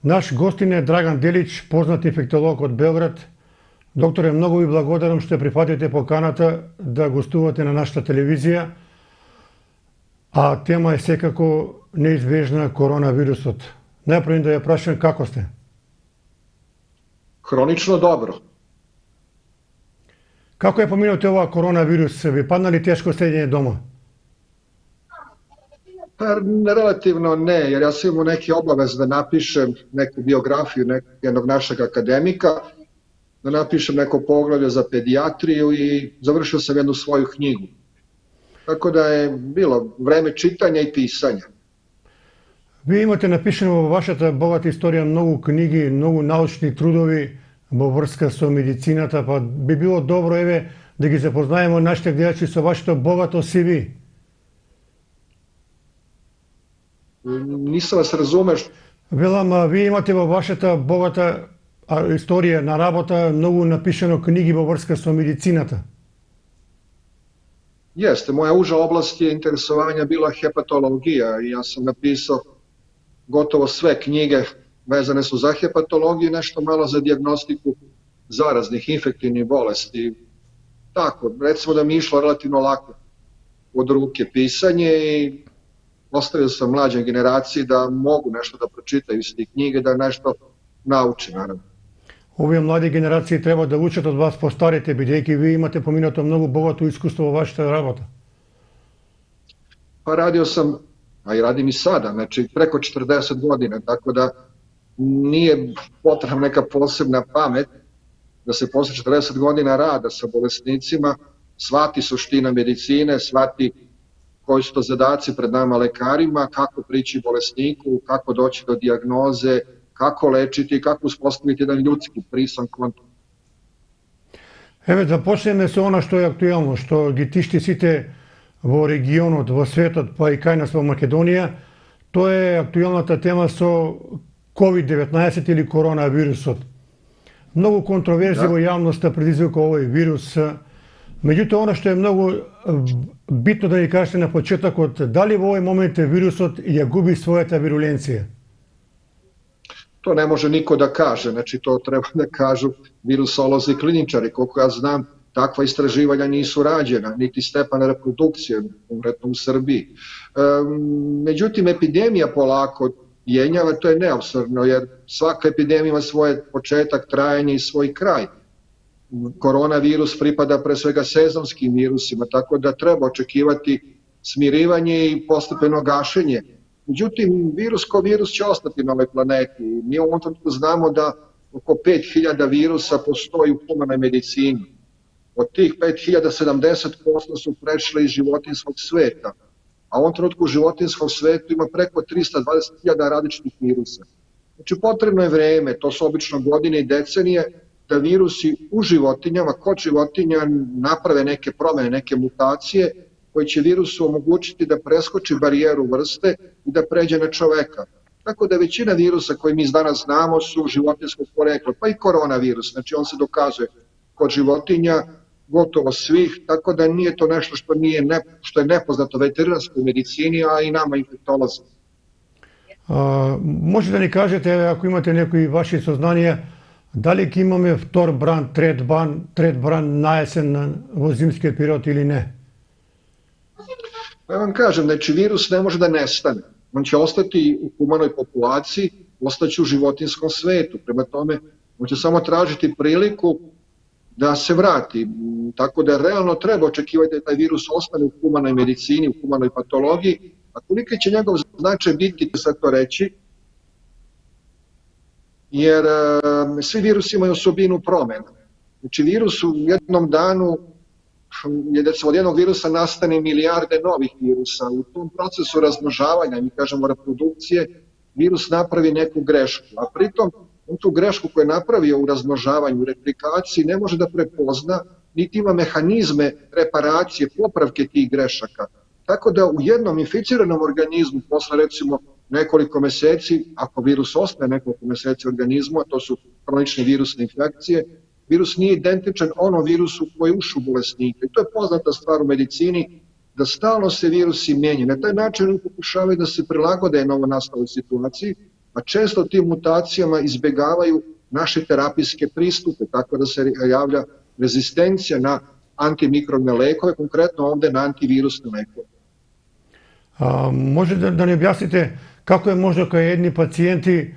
Naš gostin je Dragan Делич, познат инфектолог од Белград. Докторе, многу ви благодарам што прифатите поканата да гостувате на нашата телевизија, а тема е секако неизбежна коронавирусот. Најпрво да ја прашам како сте? Хронично добро. Како е поминато ова коронавирус? Ви паднали тешко седење дома? Pa relativno ne, jer ja sam imao neki obavez da napišem neku biografiju jednog našeg akademika, da napišem neko poglavlje za pedijatriju i završio sam jednu svoju knjigu. Tako da je bilo vreme čitanja i pisanja. Вие имате напишено во вашата богата историја многу книги, многу научни трудови во врска со медицината, па би било добро еве да ги запознаеме нашите гледачи со вашето богато CV. Nisam vas razumeo. Велам, вие имате во вашата богата историја на работа многу напишано книги во врска со медицината. Jeste, moja uža oblast je interesovanja bila hepatologija i ja sam napisao gotovo sve knjige vezane su za hepatologiju i nešto malo za dijagnostiku zaraznih infektivnih bolesti. Tako, recimo da mi je išlo relativno lako od ruke pisanje i ostavio sam mlađoj generaciji da mogu nešto da pročitaju iz tih knjige, da nešto nauče, naravno. Овие млади генерации треба да учат од вас постарите, бидејќи вие имате поминато многу богато искуство во вашата работа. Pa radio sam, a i radim i sada, znači preko 40 godina, tako da nije potrebna neka posebna pamet da se posle 40 godina rada sa bolesnicima shvati suština medicine, shvati koji su to zadaci pred nama lekarima, kako prići bolesniku, kako doći do dijagnoze, kako lečiti, kako uspostaviti jedan ljudski prisan kontakt. Еве да почнеме со она што е актуелно, што ги тишти сите во регионот, во светот, па и кај нас во Македонија. Тоа е актуелната тема со COVID-19 или коронавирусот. Многу контроверзии во јавноста предизвика овој вирус. Меѓутоа, оно што е многу битно да ни кажете на почетокот, дали во овој момент вирусот ја губи својата вируленција? To ne može niko da kaže, znači to treba da kažu virusolozi i kliničari. Koliko ja znam, takva istraživanja nisu rađena, niti stepen reprodukcije, konkretno u Srbiji. Međutim, epidemija polako jenjava, to je neopsorno, jer svaka epidemija ima svoj početak, trajanje i svoj kraj. Koronavirus pripada pre svega sezonskim virusima, tako da treba očekivati smirivanje i postepeno gašenje. Međutim, virus kao virus će ostati na ovoj planeti. Mi u ovom trenutku znamo da oko 5000 virusa postoji u humanoj medicini. Od tih 5000, 70% su prešli iz životinjskog sveta, a u ovom trenutku u životinjskom svetu ima preko 320.000 različitih virusa. Znači, potrebno je vreme, to su obično godine i decenije, da virusi u životinjama, kod životinja naprave neke promene, neke mutacije, koji će virusu omogućiti da preskoči barijeru vrste i da pređe na čoveka. Tako da većina virusa koji mi danas znamo su životinjskog porekla, pa i koronavirus, znači on se dokazuje kod životinja, gotovo svih, tako da nije to nešto što je nepoznato veterinarskoj medicini, a i nama infektolozima. Може да ни кажете, ако имате некои ваши сознанија, дали ќе имаме втор бран, трет бран на есен во зимскиот период или не? Ja vam kažem, znači virus ne može da nestane. On će ostati u humanoj populaciji, ostaće u životinskom svetu. Prema tome, on će samo tražiti priliku da se vrati. Tako da realno treba očekivati da taj virus ostane u humanoj medicini, u humanoj patologiji. A koliki će njegov značaj biti, sad to reći, jer svi virusi imaju osobinu promena. Znači virus u jednom danu je da se od jednog virusa nastane milijarde novih virusa. U tom procesu razmnožavanja, mi kažemo reprodukcije, virus napravi neku grešku. A pritom, on tu grešku koju je napravio u razmnožavanju, u replikaciji, ne može da prepozna, niti ima mehanizme reparacije, popravke tih grešaka. Tako da u jednom inficiranom organizmu, posle recimo nekoliko meseci, ako virus ostaje nekoliko meseci u organizmu, a to su kronične virusne infekcije, virus nije identičan onom virusu koji je ušao u bolesnika. I to je poznata stvar u medicini, da stalno se virusi menjaju. Na taj način oni pokušavaju da se prilagode novonastaloj situaciji a često tim mutacijama izbjegavaju naše terapijske pristupe, tako da se javlja rezistencija na antimikrobne lekove, konkretno ovdje na antivirusne lekove. Може да ни објасните како е можно кај едни пациенти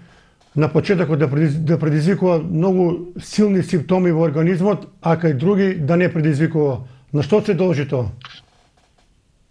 на почетокот да предизвикува многу силни симптоми во организмот, а кај други да не предизвикува? На што се должи тоа?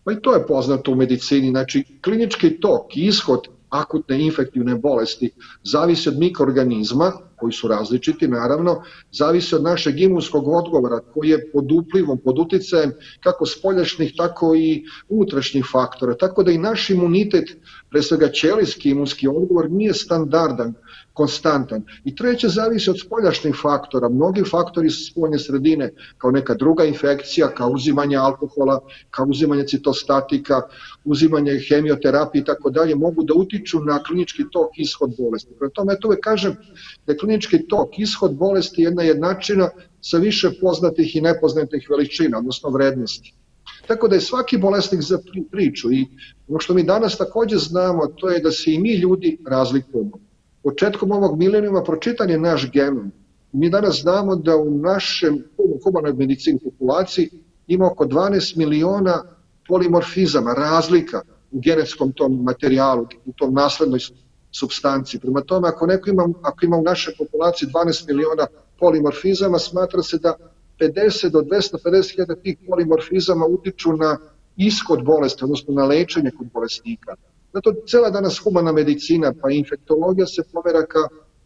Pa i to je poznato u medicini. Znači, klinički tok i ishod akutne infektivne bolesti zavisi od mikroorganizma, koji su različiti naravno, zavisi od našeg imunskog odgovora koji je pod uplivom, pod uticajem kako spoljašnjih, tako i unutrašnjih faktora. Tako da i naš imunitet, pre svega ćelijski imunski odgovor, nije standardan, konstantan. I treće, zavisi od spoljašnjih faktora. Mnogi faktori su spoljne sredine, kao neka druga infekcija, kao uzimanje alkohola, kao uzimanje citostatika, uzimanje hemioterapije i tako dalje, mogu da utiču na klinički tok i ishod bolesti. Prema tome, ja to uvek kažem da je klinički tok, ishod bolesti jedna jednačina sa više poznatih i nepoznatih veličina, odnosno vrednosti. Tako da je svaki bolesnik za priču i ono što mi danas takođe znamo, to je da se i mi ljudi razlikujemo. Početkom ovog milenijuma pročitan je naš genom. Mi danas znamo da u našem humanoj medicini populaciji ima oko 12 miliona polimorfizama, razlika u genetskom tom materijalu, u tom naslednoj supstanciji. Prema tome, ako ima u našoj populaciji 12 miliona polimorfizama, smatra se da 50 do 250 hiljada tih polimorfizama utiču na ishod bolesti, odnosno na lečenje kod bolesnika. Zato cela danas humana medicina, pa i infektologija se pomera ka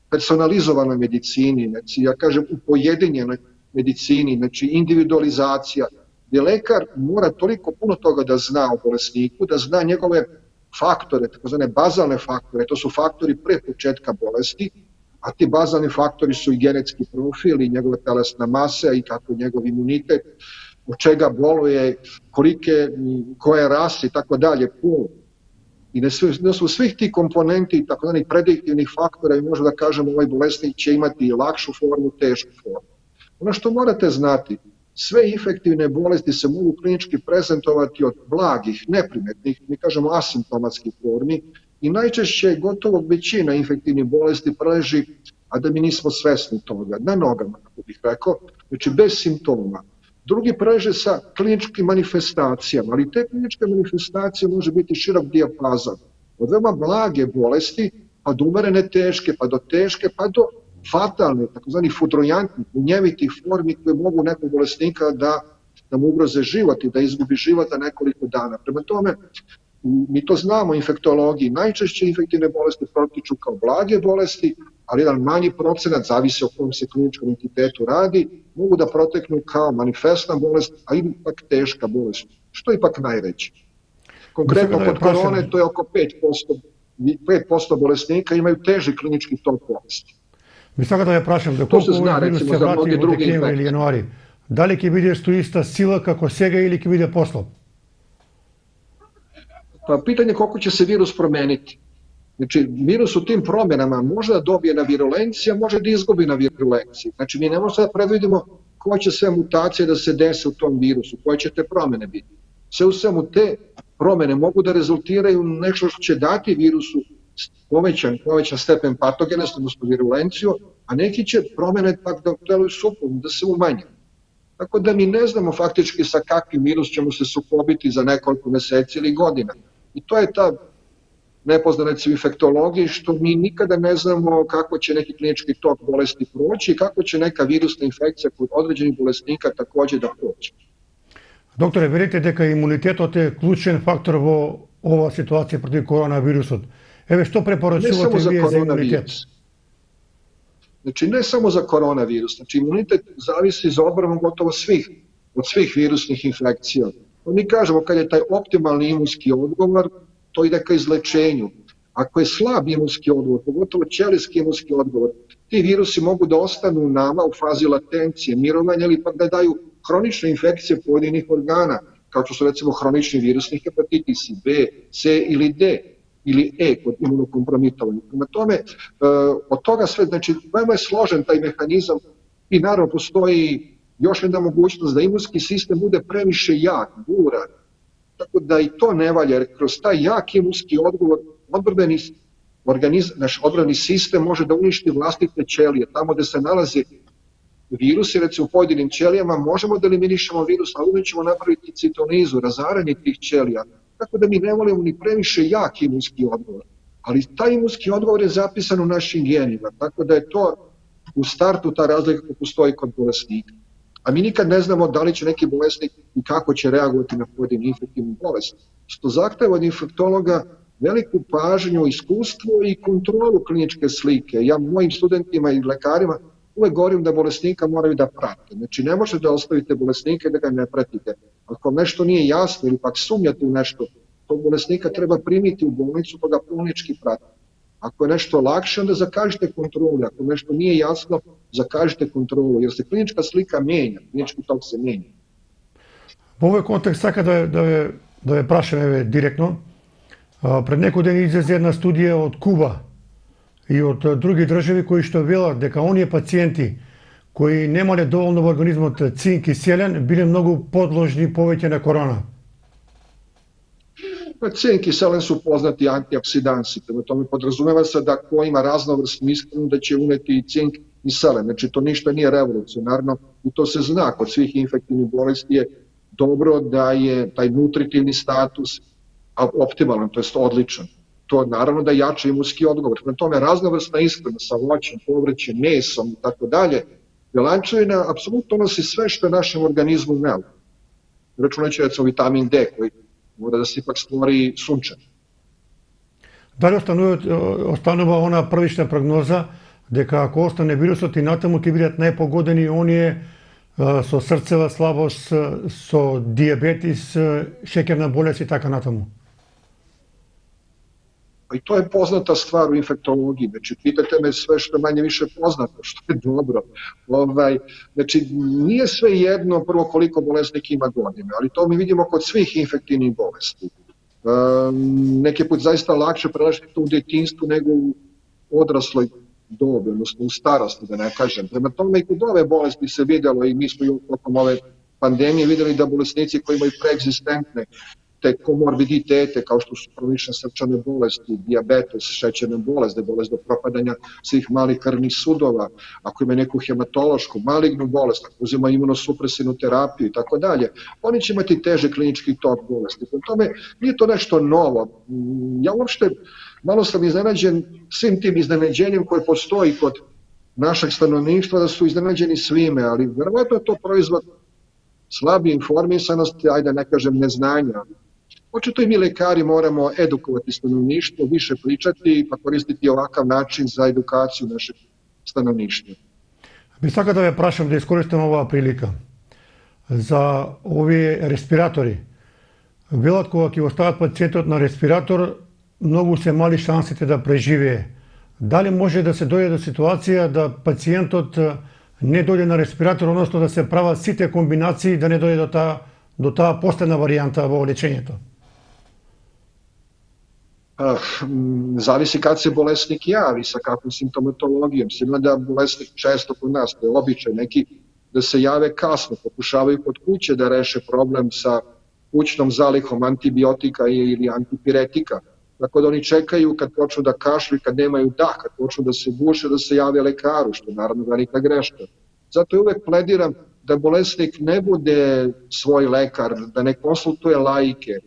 personalizovanoj medicini, znači ja kažem u pojedinjenoj medicini, znači individualizacija, gdje lekar mora toliko puno toga da zna o bolesniku, da zna njegove faktore, takozvane bazalne faktore, to su faktori pre početka bolesti, a ti bazalni faktori su i genetski profil i njegova telesna masa i kako njegov imunitet, od čega boluje, koje rase i tako dalje, pol. I da su svih ti komponenti, takozvanih prediktivnih faktora, i možemo da kažemo ovaj bolesnik će imati lakšu formu, tešku formu. Ono što morate znati, sve infektivne bolesti se mogu klinički prezentovati od blagih, neprimetnih, mi kažemo asimptomatskih formi, i najčešće gotovo većina infektivnih bolesti preleži, a da mi nismo svesni toga, na nogama, kako bih rekao, znači bez simptoma. Drugi preleže sa kliničkim manifestacijama, ali te kliničke manifestacije može biti širok dijapazan. Od veoma blage bolesti, pa do umerene teške, pa do teške, pa do fatalne, takozvani fudrojantnih, munjevitih formi koje mogu nekog bolesnika da mu ugroze život i da izgubi život za nekoliko dana. Prema tome, mi to znamo u infektologiji, najčešće infektivne bolesti protiču kao blage bolesti, ali jedan manji procenat, zavisi o kojem se kliničkom entitetu radi, mogu da proteknu kao manifestna bolest, a ipak teška bolest, što je ipak najveće. Konkretno kod korone to je oko 5% bolesnika imaju teži klinički tok bolesti. Би сакал да ја прашам, доколку овој вирус се врати во декември или јануари, дали ќе биде со иста сила како сега или ќе биде послаб? Pa pitanje koliko će se virus promeniti. Znači, virus u tim promjenama može da dobije na virulenciji, a može da izgubi na virulenciji. Znači, mi ne možemo da predvidimo koje će sve mutacije da se dese u tom virusu, koje će te promjene biti. Sve u svemu te promjene mogu da rezultiraju nešto što će dati virusu povećan stepen patogenosti, odnosno virulenciju, a neki će promjene pak da deluju suprotno, da se umanje. Tako da mi ne znamo faktički sa kakvim virus ćemo se sukobiti za nekoliko meseci ili godina. I to je ta nepoznanica u infektologiji, što mi nikada ne znamo kako će neki klinički tok bolesti proći i kako će neka virusna infekcija kod određenih bolesnika takođe da proći. Doktoре, верите дека имунитетот е клучен фактор во оваа ситуација против коронавирусот. Еве, што препорачувате вие за имунитет? Znači, ne samo za koronavirus, znači imunitet zavisi za odbranom gotovo od svih virusnih infekcija. Mi kažemo kad je taj optimalni imunski odgovor, to ide ka izlečenju. Ako je slab imunski odgovor, pogotovo ćelijski imunski odgovor, ti virusi mogu da ostanu u nama u fazi latencije, mirovanja ili pa da daju hronične infekcije pojedinih organa, kao što su recimo hronični virusni hepatitisi B, C ili D ili E kod imunokompromitovanja. Prema tome, od toga sve, znači, veoma je složen taj mehanizam i naravno postoji još jedna mogućnost da imunski sistem bude previše jak, buran, tako da i to ne valja, jer kroz taj jak imunski odgovor odbrambeni naš odbrani sistem može da uništi vlastite ćelije. Tamo gde se nalaze virusi, recimo u pojedinim ćelijama, možemo da eliminišemo virus, ali uvijek ćemo napraviti citonizu, razaranje tih ćelija. Tako da mi ne volimo ni previše jak imunski odgovor. Ali taj imunski odgovor je zapisan u našim genima, tako da je to u startu ta razlika koja postoji kod bolesnika. A mi nikad ne znamo da li će neki bolesnik i kako će reagovati na pojedinu infektivnu bolest. Što zahteva od infektologa veliku pažnju, iskustvo i kontrolu kliničke slike. Ja mojim studentima i lekarima uvek govorim da bolesnika moraju da prate. Znači ne možete da ostavite bolesnika i da ga ne pratite. Ako nešto nije jasno ili pak sumnjate u nešto, tog bolesnika treba primiti u bolnicu pa ga klinički pratiti. Ako je nešto lakše, onda zakažite kontrolu. Ako nešto nije jasno, zakažite kontrolu, jer se klinička slika menja, klinički tok se menja. Во овој контекст сака да ве прашаме директно. Пред некој ден излезе една студија од Куба и од други држави кои што велат дека оние пациенти кои немале доволно во организмот цинк и селен биле многу подложни повеќе на корона. Cink i selen su poznati antioksidansi, prema tome podrazumeva se da ko ima raznovrsnu ishranu da će uneti i cink i selen. Znači to ništa nije revolucionarno i to se zna kod svih infektivnih bolesti je dobro da je taj nutritivni status optimalan, to jest odličan. To naravno da jača imunski odgovor. Prema tome raznovrsna ishrana sa voćem, povrćem, mesom i tako dalje, bjelančevina apsolutno nosi sve što je našem organizmu neophodno. Računajući recimo vitamin D koji mora da se ipak stvori sunčan. Дали останува она првична прогноза дека ако остане вирусот и натаму ќе бидат најпогодени оние со срцева слабост, со дијабетис, шеќерна болест и така натаму? Pa i to je poznata stvar u infektologiji, znači pitate me sve što manje više poznato, što je dobro. Znači nije sve jedno prvo koliko bolesnik ima godine, ali to mi vidimo kod svih infektivnih bolesti. Neki put zaista lakše prelažiti to u djetinjstvu nego u odrasloj dobi, odnosno u starosti, da ne kažem. Prema tome i kod ove bolesti se vidjelo i mi smo i tokom ove pandemije vidjeli da bolesnici koji imaju preegzistentne te komorbiditete kao što su kronične srčane bolesti, dijabetes, šećerna bolest, da je bolest do propadanja svih malih krvnih sudova, ako ima neku hematološku, malignu bolest, ako uzima imunosupresivnu terapiju i tako dalje, oni će imati teže klinički tok bolesti. Prema tome, nije to nešto novo. Ja uopšte malo sam iznenađen svim tim iznenađenjem koje postoji kod našeg stanovništva, da su iznenađeni svime, ali verovatno je to proizvod slabije informisanosti, ajde ne kažem neznanja. Očito i mi lekari moramo edukovati stanovništvo, više pričati pa koristiti ovakav način za edukaciju našeg stanovništva. Би сака да ве прашам да искористам оваа прилика за овие респиратори. Велат кога ќе остават пациентот на респиратор, многу се мали шансите да преживее. Дали може да се дојде до ситуација да пациентот не дојде на респиратор, односно да се прават сите комбинации да не дојде до таа последна варијанта во лечењето? Zavisi kad se bolesnik javi, sa kakvom simptomatologijom. Sigurno da bolesnik često kod nas, to je običaj neki, da se jave kasno, pokušavaju kod kuće da reše problem sa kućnom zalihom antibiotika ili antipiretika. Tako da oni čekaju kad počnu da kašlju, kad nemaju dah, kad počnu da se buše, da se jave lekaru, što je naravno velika greška. Zato ja uvek plediram da bolesnik ne bude svoj lekar, da ne konsultuje laike,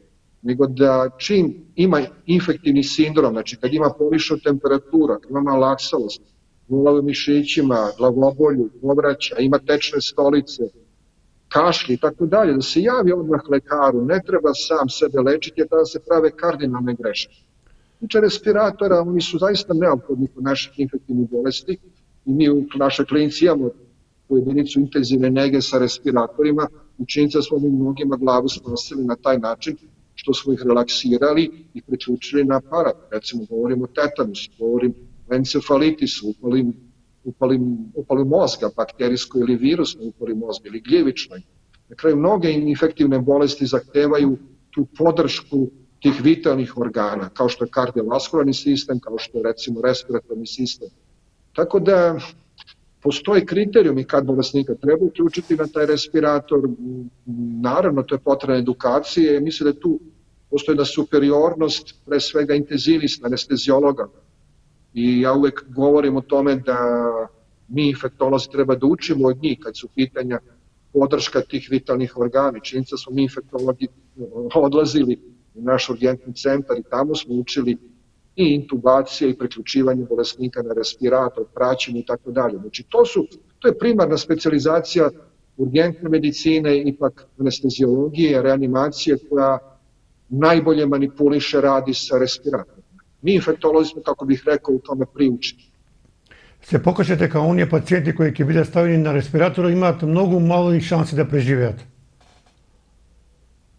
nego da čim ima infektivni sindrom, znači kad ima povišenu temperaturu, kad ima malaksalost, bola u mišićima, glavobolju, povraća, ima tečne stolice, kašlje i tako dalje, da se javi odmah lekaru, ne treba sam sebe lečiti, jer tada se prave kardinalne greške. Znači respiratora, oni su zaista neophodni kod naših infektivnih bolesti i mi u našoj klinici imamo u jedinicu intenzivne nege sa respiratorima, učinjenica smo mi mnogima glavu snosili na taj način što smo ih relaksirali i priključili na aparat. Recimo, govorim o tetanusu, govorim o encefalitisu, upali mozga, bakterijskoj ili virusnoj upali mozga ili gljivičnoj. Na kraju, mnoge infektivne bolesti zahtevaju tu podršku tih vitalnih organa, kao što je kardiovaskularni sistem, kao što je recimo respiratorni sistem. Tako da postoji kriterijumi kad bolesnika treba uključiti na taj respirator. Naravno, to je potrebna edukacije. Mislim da tu postoji da superiornost, pre svega intenzivista, anesteziologa, I ja uvek govorim o tome da mi infektolozi treba da učimo od njih kad su pitanja podrška tih vitalnih organa. Činjenica smo mi infektologi odlazili u naš urgentni centar i tamo smo učili i intubacije i preključivanje bolesnika na respirator, praćenje i tako dalje. Znači to je primarna specijalizacija urgentne medicine, ipak anesteziologije, reanimacije koja najbolje manipuliše, radi sa respiratorom. Mi infektolozi smo, kako bih rekao, u tome priučeni. Se pokažete kao onije pacijenti koji će biti stavljeni na respirator, imate mnogo malo šansi da preživijate.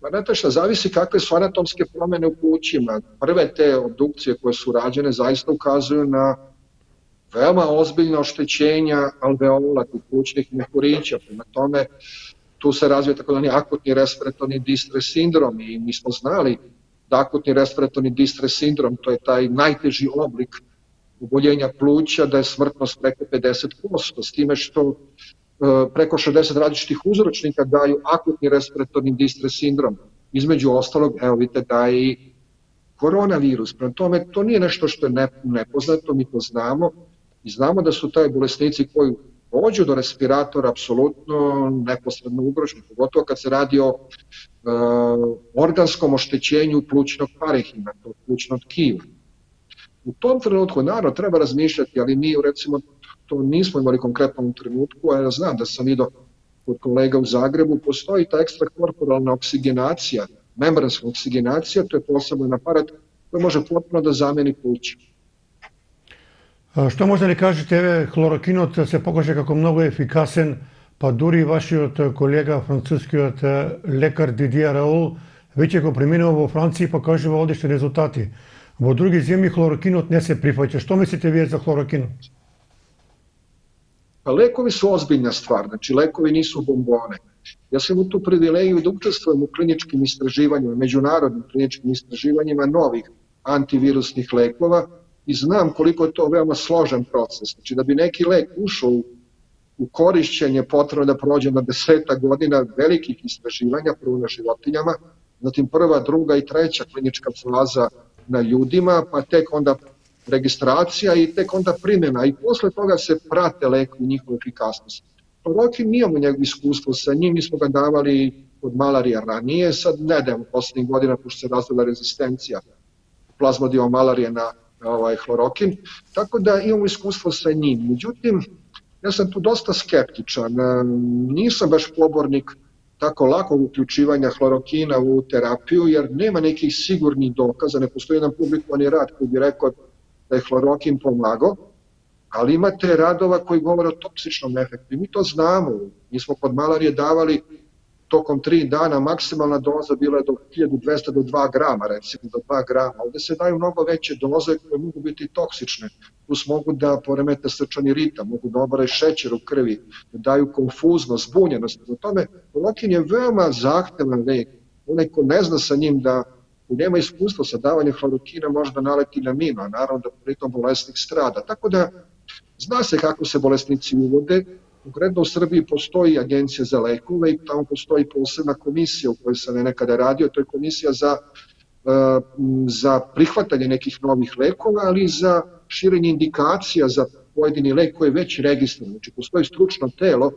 Pa znate šta, zavisi kakve su anatomske promene u plućima. Prve te obdukcije koje su rađene zaista ukazuju na veoma ozbiljna oštećenja alveola, tih plućnih mehurića. Prema tome, tu se razvija takozvani akutni respiratorni distres sindrom i mi smo znali da akutni respiratorni distres sindrom, to je taj najteži oblik oboljenja pluća, da je smrtnost preko 50%, s time što preko 60 različitih uzročnika daju akutni respiratorni distres sindrom. Između ostalog, evo vidite da je i koronavirus. Prema tome, to nije nešto što je nepoznato, mi to znamo i znamo da su taj bolesnici koji dođu do respiratora apsolutno neposredno ugroženi, pogotovo kad se radi o organskom oštećenju plućnog parenhima, plućnog tkiva. U tom trenutku, naravno, treba razmišljati, ali mi, recimo, to nismo imali konkretno u trenutku, a ja znam da sam vidio kod kolega u Zagrebu, postoji ta ekstrakorporalna oksigenacija, membranska oksigenacija, to je poseban aparat koji može potpuno da zameni pluće. Što možda li kažete, hlorokinot se pokaže kako mnogo efikasen, pa duri vašiот колега францускиот лекар Дидиер Раул веќе го преминува во Франција и покажува одишни резултати. Во други земји hlorokinot не се прифаќа. Што мислите вие за hlorokinot? Pa lekovi su ozbiljna stvar, znači lekovi nisu bombone. Ja sam u tu privilegiju da učestvujem u kliničkim istraživanjima, međunarodnim kliničkim istraživanjima novih antivirusnih lekova i znam koliko je to veoma složen proces. Znači da bi neki lek ušao u korišćenje potrebno da prođe na 10 godina velikih istraživanja, prvo na životinjama, zatim prva, druga i treća klinička faza na ljudima, pa tek onda registracija i tek onda primjena i posle toga se prate lekovi i njihova efikasnost. Hlorokin mi imamo njegovo iskustvo sa njim, mi smo ga davali kod malarija ranije, sad ne dajemo poslednjih godina pošto se razvila rezistencija plazmodium malarije na hlorokin, tako da imamo iskustvo sa njim. Međutim, ja sam tu dosta skeptičan, nisam baš pobornik tako lakog uključivanja hlorokina u terapiju, jer nema nekih sigurnih dokaza, ne postoji jedan publikovani rad koji bi rekao da je hlorokin pomagao, ali imate radova koji govore o toksičnom efektu i mi to znamo. Mi smo kod malarije davali tokom 3 dana, maksimalna doza bila je do 1200 do 2 grama, recimo do 2 grama. Ovde se daju mnogo veće doze koje mogu biti toksične. Plus mogu da poremete srčani ritam, mogu da obare šećer u krvi, da daju konfuznost, zbunjenost. Na tome, hlorokin je veoma zahtevan lek. Onaj ko ne zna sa njim da nema iskustva sa davanjem hlorokina može da naleti na minu, a naravno da pritom bolesnik strada. Tako da zna se kako se bolesnici uvode. Konkretno u Srbiji postoji agencija za lekove i tamo postoji posebna komisija u kojoj sam nekada radio, to je komisija za prihvatanje nekih novih lekova, ali i za širenje indikacija za pojedini lek koji je već registrovan. Znači postoji stručno telo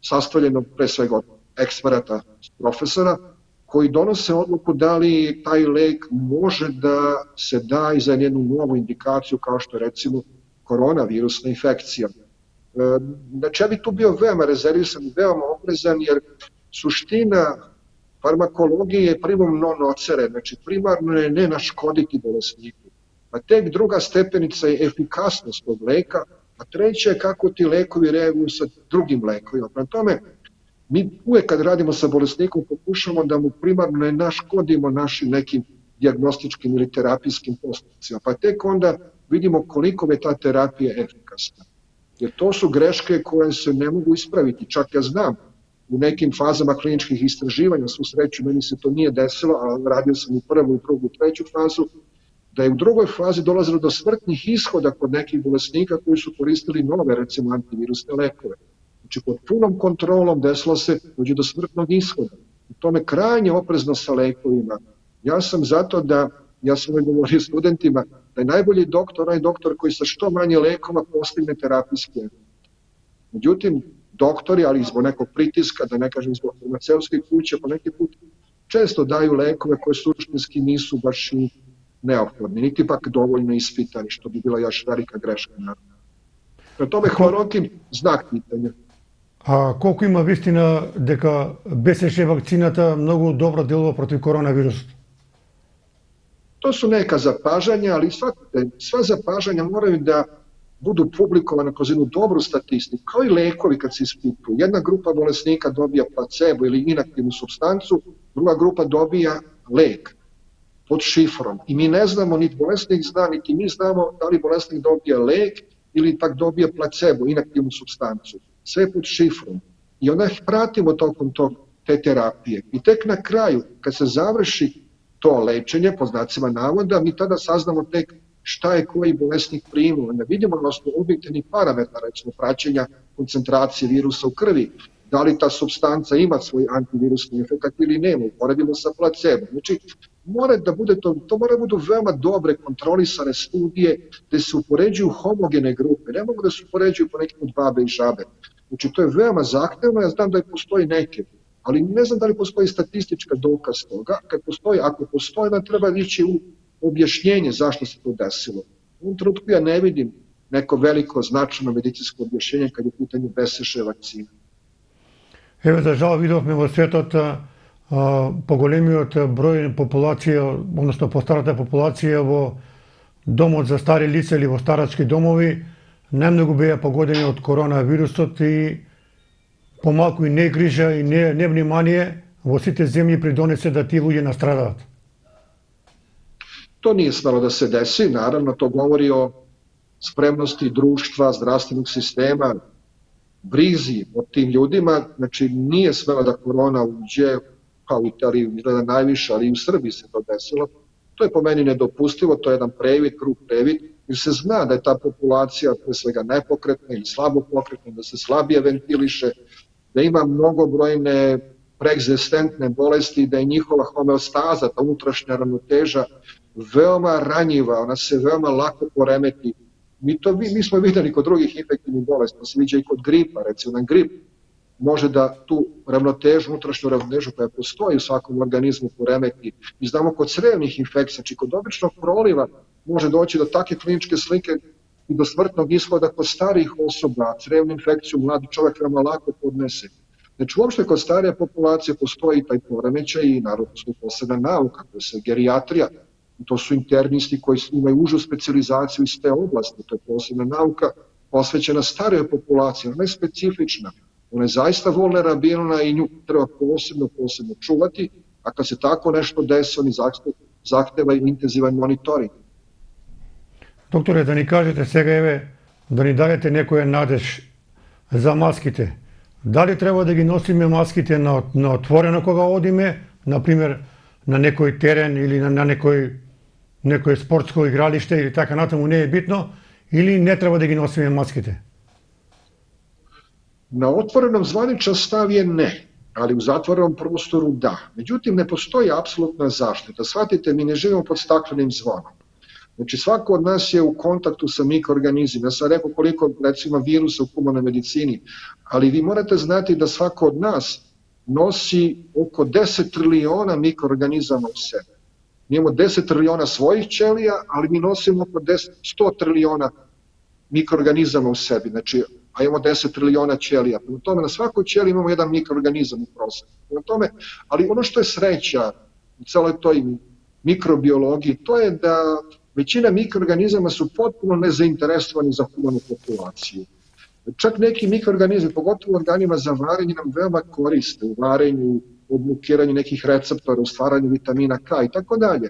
sastavljeno pre svega od eksperata, profesora, koji donose odluku da li taj lek može da se da i za jednu novu indikaciju kao što je recimo koronavirusna infekcija. Znači ja bi tu bio veoma rezervisan i veoma oprezan jer suština farmakologije je primum non nocere, znači primarno je ne naškoditi bolesniku, a tek druga stepenica je efikasnost tog leka, a treća je kako ti lekovi reaguju sa drugim lekovima. Prema tome, mi uvek kad radimo sa bolesnikom pokušamo da mu primarno ne naškodimo našim nekim dijagnostičkim ili terapijskim postupcima, pa tek onda vidimo koliko je ta terapija efikasna. Jer to su greške koje se ne mogu ispraviti. Čak ja znam, u nekim fazama kliničkih istraživanja, svu sreću, meni se to nije desilo, a radio sam u prvu, u drugu, treću fazu, da je u drugoj fazi dolazilo do smrtnih ishoda kod nekih bolesnika koji su koristili nove, recimo, antivirusne lekove. Znači, pod punom kontrolom desilo se dođe do smrtnog ishoda. U tome krajnje oprezno sa lekovima. Ja sam zato da, ja sam govorio studentima, Da je najbolji doktor onaj doktor koji sa što manje lekova postigne terapijski efekt. Međutim, doktori, ali zbog nekog pritiska, da ne kažem zbog farmaceutskih kuća, po neki put često daju lekove koje suštinski nisu baš i neophodni, niti pak dovoljno ispitani, što bi bila još velika greška. Na tome hlorokin znak pitanja. А колку има вистина дека БСШ вакцината многу добро делува против коронавирусот? To su neka zapažanja, ali sva zapažanja moraju da budu publikovane kroz jednu dobru statistiku, kao i lekovi kad se ispituju. Jedna grupa bolesnika dobija placebo ili inaktivnu supstancu, druga grupa dobija lek pod šifrom. I mi ne znamo, niti bolesnik zna, niti mi znamo da li bolesnik dobija lek ili pak dobija placebo, inaktivnu supstancu. Sve pod šifrom. I onda ih pratimo tokom te terapije. I tek na kraju, kad se završi to lečenje, po znacima navoda, mi tada saznamo tek šta je koji bolesnik primio. Ne vidimo na osnovu objektivnih parametara, recimo praćenja koncentracije virusa u krvi, da li ta supstanca ima svoj antivirusni efekt ili nema, uporedimo sa placebom. Znači, to mora da budu veoma dobre kontrolisane studije gde se upoređuju homogene grupe, ne mogu da se upoređuju po nekim od babe i žabe. Znači, to je veoma zahtevno, ja znam da postoji neke, ali ne znam da li postoji statistička dokaz toga. Ako postoji, da treba ići u objašnjenje zašto se to desilo. U ovom trenutku ja ne vidim neko veliko značajno medicinsko objašnjenje kad je u pitanju БСШ vakcina. Еве, за жал видовме во светот поголемиот број популација, односно постарата популација во домот за стари лица или во старачки домови, најмногу беа погодени од коронавирусот и помалку и негрижа и невнимание во сите земји придонесе да тие луѓе настрадаат. To nije smelo da se desi, naravno to govori o spremnosti društva, zdravstvenog sistema, brizi o tim ljudima, znači nije smelo da korona uđe, kao u Italiji izgleda najviše, ali i u Srbiji se to desilo. To je po meni nedopustivo, to je jedan previd, krug previd, jer se zna da je ta populacija pre svega nepokretna ili slabo pokretna, da se slabije ventiliše, da ima mnogobrojne preegzistentne bolesti, da je njihova homeostaza, ta unutrašnja ravnoteža veoma ranjiva, ona se veoma lako poremeti. Mi smo videli kod drugih infektivnih bolesti, to se viđa i kod gripa, recimo na grip može da tu ravnotežu, unutrašnju ravnotežu koja postoji u svakom organizmu poremeti. Mi znamo kod crevnih infekcija, znači kod običnog proliva može doći do takve kliničke slike i do smrtnog ishoda kod starijih osoba, crevnu infekciju mladi čovjek veoma lako podnese. Znači uopšte kod starije populacije postoji taj poremećaj i naravno postoji posebna nauka, to je gerijatrija, to su internisti koji imaju užu specializaciju iz te oblasti, to je posebna nauka posvećena starijoj populaciji, ona je specifična, ona je zaista vulnerabilna i nju treba posebno čuvati, a kad se tako nešto desi, oni zahtevaju intenzivan monitoring. Докторе, да ни кажете сега, еве, да ни дадете некоја надеж за маските. Дали треба да ги носиме маските на отворено кога одиме, например на некој терен или на некој спортско игралиште или така натаму, не е битно, или не треба да ги носиме маските? Na otvorenom zvaničan stav je ne, ali u zatvorenom prostoru da. Međutim, ne postoji apsolutna zaštita. Shvatite, mi ne živimo pod staklenim zvonom. Znači, svako od nas je u kontaktu sa mikroorganizmima. Ja sam rekao koliko, recimo, virusa u humanoj medicini, ali vi morate znati da svako od nas nosi oko 10 triliona mikroorganizama u sebi. Mi imamo 10 triliona svojih ćelija, ali mi nosimo oko 100 triliona mikroorganizama u sebi. Znači, a imamo 10 triliona ćelija. Prema tome, na svakoj ćeliji imamo jedan mikroorganizam u proseku. Prema tome, ali ono što je sreća u celoj toj mikrobiologiji, to je da većina mikroorganizama su potpuno nezainteresovani za humanu populaciju. Čak neki mikroorganizmi, pogotovo organima za varenje, nam veoma koriste u varenju, u blokiranju nekih receptora, u stvaranju vitamina K i tako dalje.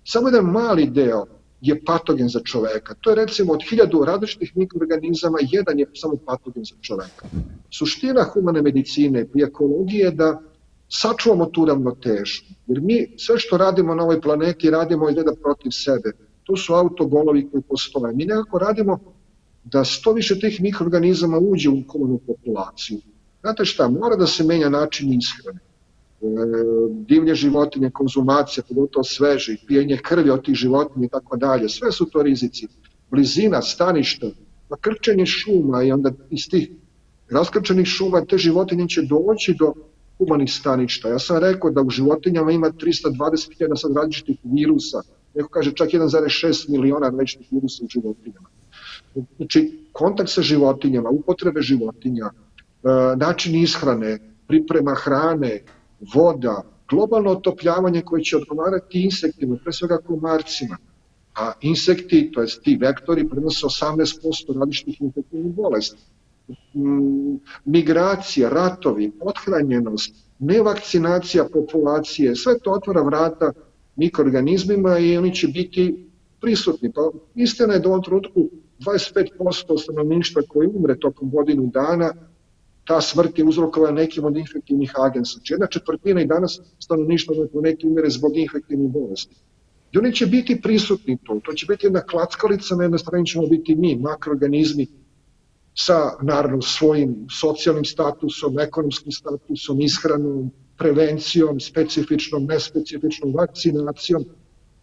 Samo jedan mali deo je patogen za čoveka. To je recimo od 1000 različitih mikroorganizama, jedan je samo patogen za čoveka. Suština humane medicine i ekologije je da sačuvamo tu ravnotežu. Jer mi sve što radimo na ovoj planeti radimo izgleda protiv sebe. To su autogolovi koji postoje. Mi nekako radimo da što više tih mikroorganizama uđe u humanu populaciju. Znate šta, mora da se menja način ishrane. divlje životinje, konzumacija, pogotovo sveže, pijenje krvi od tih životinja i tako dalje. Sve su to rizici. Blizina, staništa, pa krčenje šuma i onda iz tih raskrčenih šuma te životinje će doći do humanih staništa. Ja sam rekao da u životinjama ima 320.000 sad različitih virusa. Neko kaže čak 1,6 miliona različitih virusa u životinjama. Znači, kontakt sa životinjama, upotrebe životinja, način ishrane, priprema hrane, voda, globalno otopljavanje koje će odgovarati insektima, pre svega komarcima. A insekti, to jest ti vektori, prenose 18% različitih infektivnih bolesti. Migracija, ratovi, pothranjenost, nevakcinacija populacije, sve to otvara vrata mikroorganizmima i oni će biti prisutni. Pa istina je da u ovom trenutku 25% stanovništva koji umre tokom godinu dana, ta smrt je uzrokovana nekim od infektivnih agensa. Znači 1/4 i danas stanovništva neki umire zbog infektivnih bolesti. I oni će biti prisutni to će biti jedna klackalica, na jednoj strani ćemo biti mi, makroorganizmi, sa naravno svojim socijalnim statusom, ekonomskim statusom, ishranom, prevencijom, specifičnom, nespecifičnom, vakcinacijom.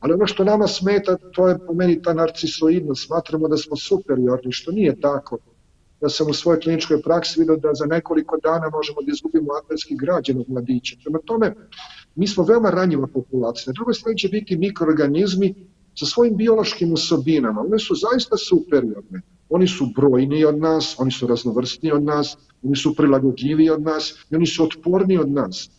Ali ono što nama smeta, to je po meni ta narcisoidnost. Smatramo da smo superiorni, što nije tako. Ja sam u svojoj kliničkoj praksi vidio da za nekoliko dana možemo da izgubimo atletski građanog mladića. Prema tome, mi smo veoma ranjiva populacija. Na drugoj strani će biti mikroorganizmi sa svojim biološkim osobinama. One su zaista superiorne. Oni su brojniji od nas, oni su raznovrsniji od nas, oni su prilagodljiviji od nas i oni su otporniji od nas.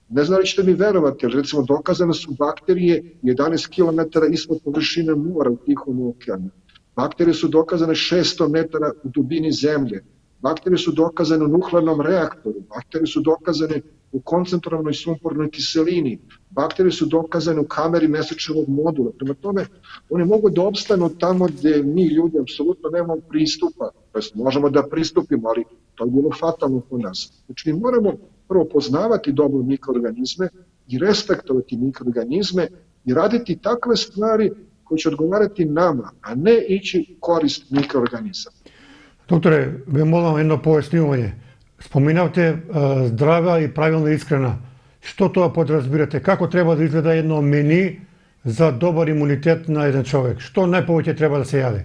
Ne znam li ćete mi verovati, ali recimo dokazane su bakterije 11 km ispod površine mora u Tihom okeanu. Bakterije su dokazane 600 metara u dubini zemlje. Bakterije su dokazane u nuklearnom reaktoru. Bakterije su dokazane u koncentrovanoj sumpornoj kiselini. Bakterije su dokazane u kameri mesečevog modula. Prema tome, one mogu da opstanu tamo gde mi ljudi apsolutno nemamo pristupa. Možemo da pristupimo, ali to je bilo fatalno po nas. Znači, mi moramo prvo poznavati dobro mikroorganizme i respektovati mikroorganizme i raditi takve stvari koji će odgovarati nama, a ne ići korist mikroorganizama. Doktore, ви молам едно пояснување. Споминавте здрава и правилна исхрана. Што тоа подразбирате? Како треба да изгледа едно мени за добар имунитет на еден човек? Што најповеќе треба да се јаде?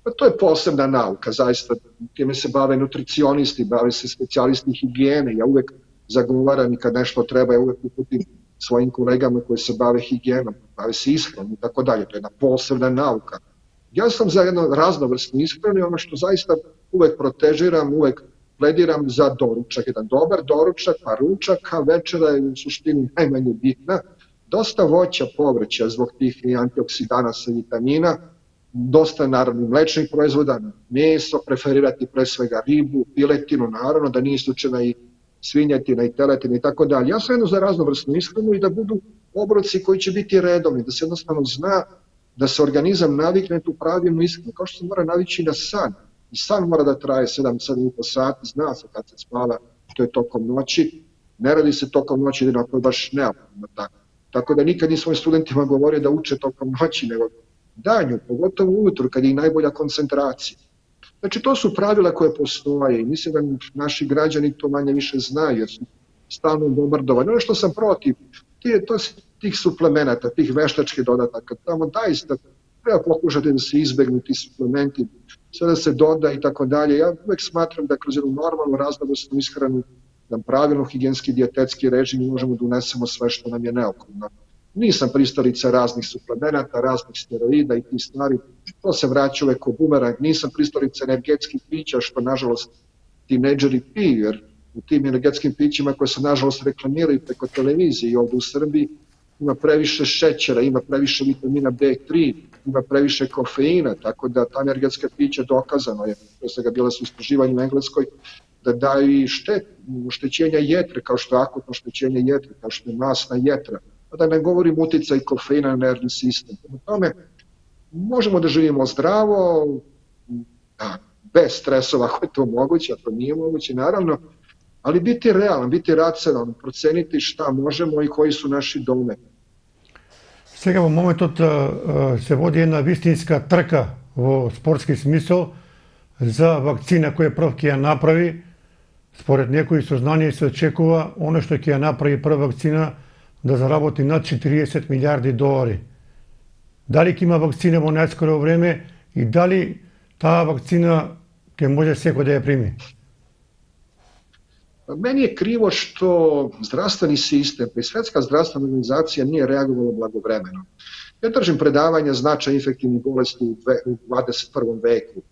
Pa to je posebna nauka, zaista, time se bave nutricionisti, bave se specijalisti higijene. Ja uvek zagovaram i kad nešto treba, ja uvek uputim svojim kolegama koji se bave higijenom, bave se ishranom i tako dalje. To je jedna posebna nauka. Ja sam za jedno raznovrsnu ishranu i ono što zaista uvek protežiram, uvek plediram za doručak. Jedan dobar doručak, pa ručak, a večera je u suštini najmanje bitna. Dosta voća, povrća zbog tih antioksidanasa i vitamina, dosta naravno mlečnih proizvoda, meso, preferirati pre svega ribu, piletinu, naravno da nije isključena i svinjetina i teletina i tako dalje. Ja sam jedno za raznovrsnu ishranu i da budu obroci koji će biti redovni, da se jednostavno zna da se organizam navikne tu pravilnu ishranu, kao što se mora navići na san. I san mora da traje 7-7,5 sati, zna se kad se spava, to je tokom noći, ne radi se tokom noći, jedino ako je baš neophodno tako. Tako da nikad nisam svojim studentima govorio da uče tokom noći, nego danju, pogotovo ujutru kad je najbolja koncentracija. Znači to su pravila koje postoje i mislim da naši građani to manje više znaju jer su stalno bombardovani. Ono što sam protiv, tih suplemenata, tih veštačkih dodataka, tamo daista treba pokušati da se izbegnu ti suplementi, sve da se doda i tako dalje. Ja uvek smatram da kroz jednu normalnu raznovrsnu ishranu, da pravilno higijenski dijetetski režim možemo da unesemo sve što nam je neophodno. Nisam pristalica raznih suplemenata, raznih steroida i tih stvari, to se vraća uvek u bumerang. Nisam pristalica energetskih pića, što nažalost tinejdžeri piju, jer u tim energetskim pićima koje se nažalost reklamiraju preko televizije i ovdje u Srbiji ima previše šećera, ima previše vitamina B3, ima previše kofeina, tako da ta energetska pića dokazano je, pre svega bila su istraživanja u Engleskoj, da daju i oštećenja jetre, kao što je akutno oštećenje jetre, kao što je masna jetra. A da ne govorim uticaj kofeina na nervni sistem. U tome možemo da živimo zdravo, bez stresova ako je to moguće, a to nije moguće naravno, ali biti realan, biti racionalan, proceniti šta možemo i koji su naši dometi. Сега во моментот се води една вистинска трка во спортски смисол за вакцина која прв ќе ја направи Според некои сознание се очекува оно што ќе ја направи прва вакцина да заработи над 40 милиарди долари. Дали ќе има вакцина во најскоро време и дали таа вакцина ќе може секој да ја прими? Meni je krivo što zdravstveni sistem i Svetska zdravstvena organizacija nije reagovala blagovremeno. Ja držim predavanja značaja infektivnih bolesti u 21. veku.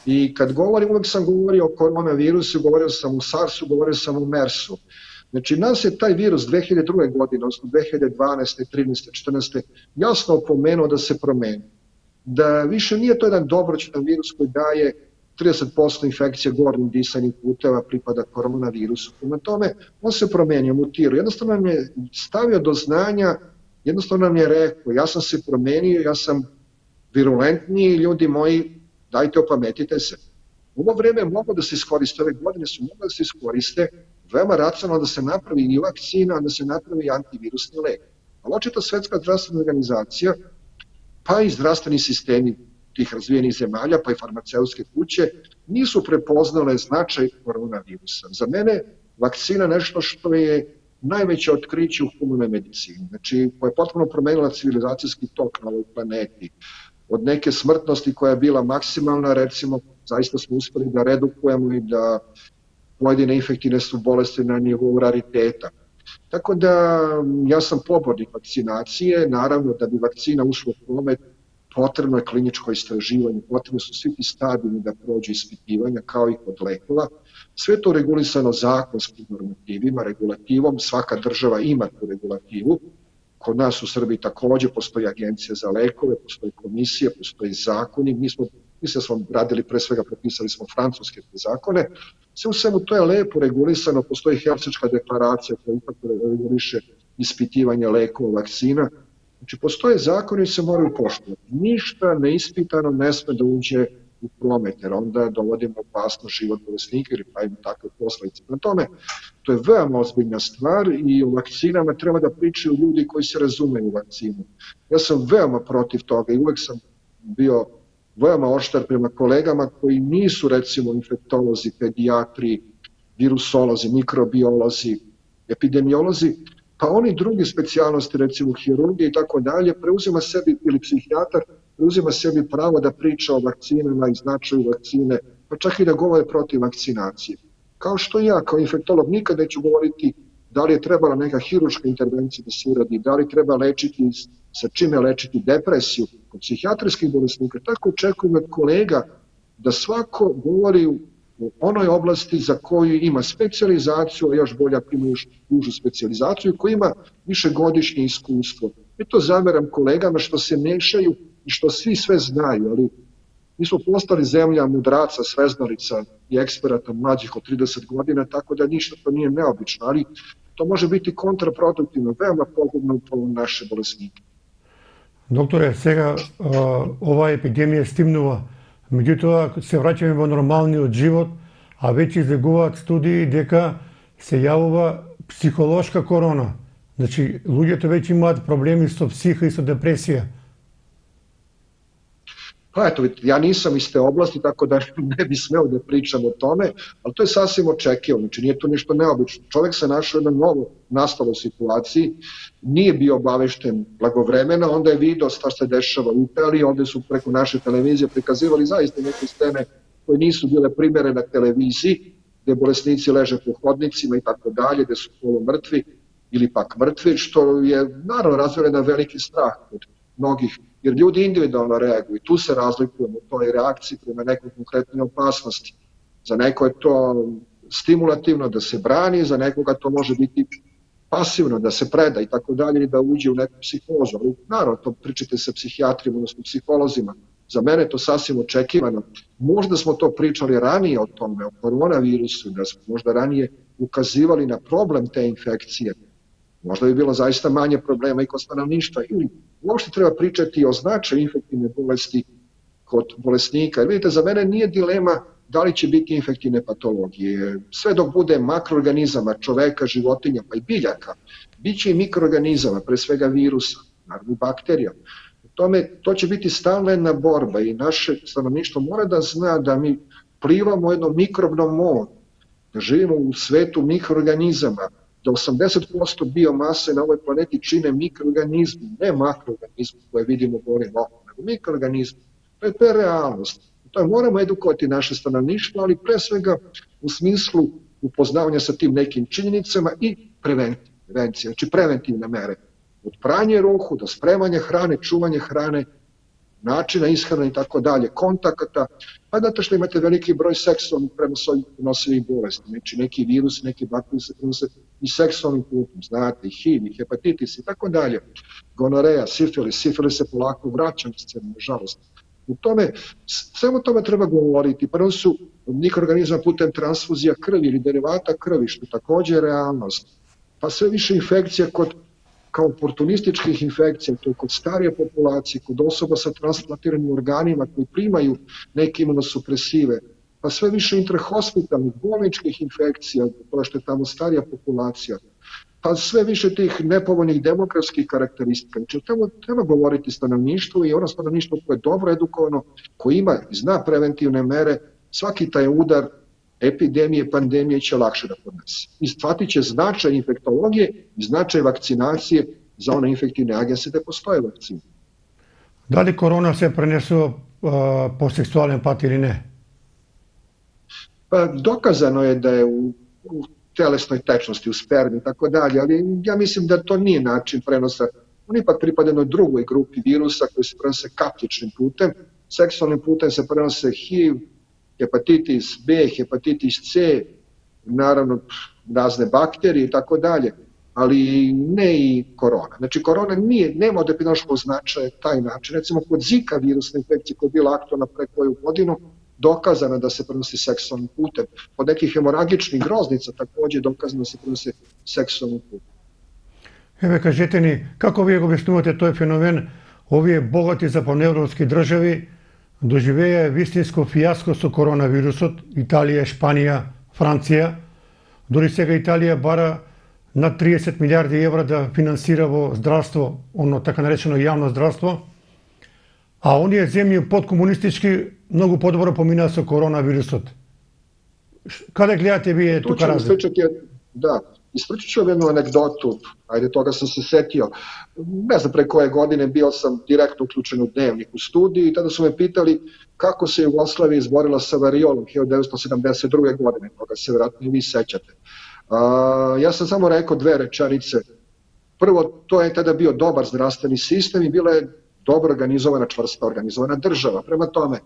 I kad govorim, uvek sam govorio o koronavirusu, govorio sam o SARS-u, govorio sam o MERS-u. Znači, nas je taj virus 2002. godine, odnosno 2012. 13. 14. jasno opomenuo da se promeni. Da više nije to jedan dobroćutan virus koji daje 30% infekcija gornjih disanih puteva pripada koronavirusu. Prema tome, on se promenio, mutirao. Jednostavno nam je stavio do znanja, jednostavno nam je rekao, ja sam se promenio, ja sam virulentniji, ljudi moji, dajte opametite se. Ovo vreme mogu da se iskoriste, ove godine su mogu da se iskoriste veoma racionalno da se napravi i vakcina, da se napravi i antivirusni lek. Ali očito Svetska zdravstvena organizacija, pa i zdravstveni sistemi tih razvijenih zemalja, pa i farmaceutske kuće, nisu prepoznale značaj koronavirusa. Za mene vakcina nešto što je najveće otkriće u humanoj medicini. Znači, koja je potpuno promenila civilizacijski tok na ovoj planeti. Od neke smrtnosti koja je bila maksimalna, recimo, zaista smo uspeli da redukujemo i da pojedine infektivne su bolesti na nivou rariteta. Tako da ja sam pobornik vakcinacije, naravno da bi vakcina ušla u promet, potrebno je kliničko istraživanje, potrebno su svi ti stadijumi da prođu ispitivanja kao i kod lekova. Sve to regulisano zakonskim normativima, regulativom, svaka država ima tu regulativu. Kod nas u Srbiji takođe postoji agencija za lekove, postoji komisija, postoji zakoni. Mi smo radili, pre svega propisali smo francuske zakone. Sve u svemu to je lepo regulisano, postoji Helsinška deklaracija koja ipak reguliše ispitivanje lekova, vakcina. Znači, postoje zakoni i se moraju poštovati. Ništa neispitano ne sme da uđe u promet, jer onda dovodimo opasno život bolesnika ili pravimo takve posledice. Na tome, to je veoma ozbiljna stvar i o vakcinama treba da pričaju ljudi koji se razumeju u vakcinu. Ja sam veoma protiv toga i uvek sam bio veoma oštar prema kolegama koji nisu, recimo, infektolozi, pedijatri, virusolozi, mikrobiolozi, epidemiolozi, pa oni drugi specijalnosti, recimo hirurgije i tako dalje, preuzima sebi, ili psihijatar, preuzima sebi pravo da priča o vakcinama i značaju vakcine, pa čak i da govore protiv vakcinacije. Kao što ja, kao infektolog, nikad neću govoriti da li je trebala neka hirurška intervencija da se uradi, da li treba lečiti, sa čime lečiti depresiju kod psihijatrijskih bolesnika. Tako očekujem od kolega da svako govori u onoj oblasti za koju ima specijalizaciju, a još bolje ako ima još dužu specijalizaciju, koji ima višegodišnje iskustvo. I to zameram kolegama što se mešaju i što svi sve znaju, ali mi smo postali zemlja mudraca, sveznalica i eksperata mlađih od 30 godina, tako da ništa to nije neobično, ali to može biti kontraproduktivno, veoma pogubno po naše bolesnike. Докторе, сега оваа епидемија стимнува, меѓутоа се враќаме во нормалниот живот, а веќе излегуваат студии дека се јавува психолошка корона. Значи, луѓето веќе имаат проблеми со психа и со депресија. Pa eto, ja nisam iz te oblasti, tako da ne bi smeo da pričam o tome, ali to je sasvim očekivano, znači nije to nešto neobično. Čovjek se našao u jednoj novo nastaloj situaciji, nije bio obavešten blagovremeno, onda je video šta se dešava u Italiji, ovde su preko naše televizije prikazivali zaista neke scene koje nisu bile primere na televiziji, gde bolesnici leže po hodnicima i tako dalje, gde su polumrtvi ili pak mrtvi, što je naravno razvio na veliki strah kod mnogih, jer ljudi individualno reaguju i tu se razlikujemo u toj reakciji prema nekoj konkretnoj opasnosti. Za neko je to stimulativno da se brani, za nekoga to može biti pasivno, da se preda i tako dalje, ili da uđe u neku psihozu. Ali naravno, to pričate sa psihijatrijom, odnosno psiholozima. Za mene je to sasvim očekivano. Možda smo to pričali ranije o tome, o koronavirusu, da smo možda ranije ukazivali na problem te infekcije. Možda bi bilo zaista manje problema i kod stanovništva. Ili uopšte treba pričati o značaju infektivne bolesti kod bolesnika. Jer vidite, za mene nije dilema da li će biti infektivne patologije. Sve dok bude makroorganizama, čoveka, životinja, pa i biljaka, bit će i mikroorganizama, pre svega virusa, naravno i bakterija. To će biti stalna jedna borba i naše stanovništvo mora da zna da mi plivamo u jednom mikrobnom moru, da živimo u svetu mikroorganizama, da 80% biomase na ovoj planeti čine mikroorganizmi, ne makroorganizmi koje vidimo golim okom, nego mikroorganizmi. To je realnost. Moramo edukovati naše stanovništvo, ali pre svega u smislu upoznavanja sa tim nekim činjenicama i prevencije, znači preventivne mere. Od pranja ruku do spremanja hrane, čuvanja hrane, načina ishrane i tako dalje, kontakata, pa zato što imate veliki broj seksualnih prenosivih bolesti, znači neki virusi, neki bakteri se prenose i seksualnim putem, znate, i HIV, i hepatitis i tako dalje, gonoreja, sifilis se polako vraća na scenu, nažalost. Svemu tome treba govoriti. Prvo su mikroorganizma putem transfuzija krvi ili derivata krvi, što takođe je realnost. Pa sve više infekcija kao oportunističkih infekcija, to je kod starije populacije, kod osoba sa transplantiranim organima koji primaju neke imunosupresive, pa sve više intrahospitalnih, bolničkih infekcija, to što je tamo starija populacija, pa sve više tih nepovoljnih demografskih karakteristika. Znači, treba govoriti stanovništvu i ono stanovništvo koje je dobro edukovano, koje ima i zna preventivne mere, svaki taj udar epidemije, pandemije će lakše da podnese. I shvatit će značaj infektologije i značaj vakcinacije za one infektivne agense da postoje vakcine. Da li korona se prenesu po seksualnom pati ili ne? Pa dokazano je da je u telesnoj tečnosti, u spermi i tako dalje, ali ja mislim da to nije način prenosa. On ipak pripada jednoj drugoj grupi virusa koji se prenose kapljičnim putem. Seksualnim putem se prenose HIV, hepatitis B, hepatitis C, naravno razne bakterije i tako dalje, ali ne i korona. Znači korona nema od epidemiološkog značaja taj način. Recimo kod Zika virusne infekcije koja je bila aktualna pre koju godinu, dokazano da se prenosi seksualnim putem. Kod nekih hemoragičnih groznica takođe je dokazano da se prenosi seksualnim putem. Еве, кажете ни, како вие го објаснувате тој феномен, овие богати западноевропски држави доживеа вистинско фијаско со коронавирусот, Италија, Шпанија, Франција, дори сега Италија бара над 30 милиарди евра да финансира во здравство, оно така наречено јавно здравство, а оние земји подкомунистички многу подобро поминаа со коронавирусот. Каде гледате вие тука разлика? Da, ispričat ću vam jednu anegdotu, ajde toga sam se setio. Ne znam pre koje godine bio sam direktno uključen u Dnevnik u studiju i tada su me pitali kako se Jugoslavija izborila sa variolom 1972. godine, toga se vjerojatno i vi sećate. Ja sam samo rekao dve rečenice. Prvo, to je tada bio dobar zdravstveni sistem i bila je dobro organizovana, čvrsta organizovana država. Prema tome,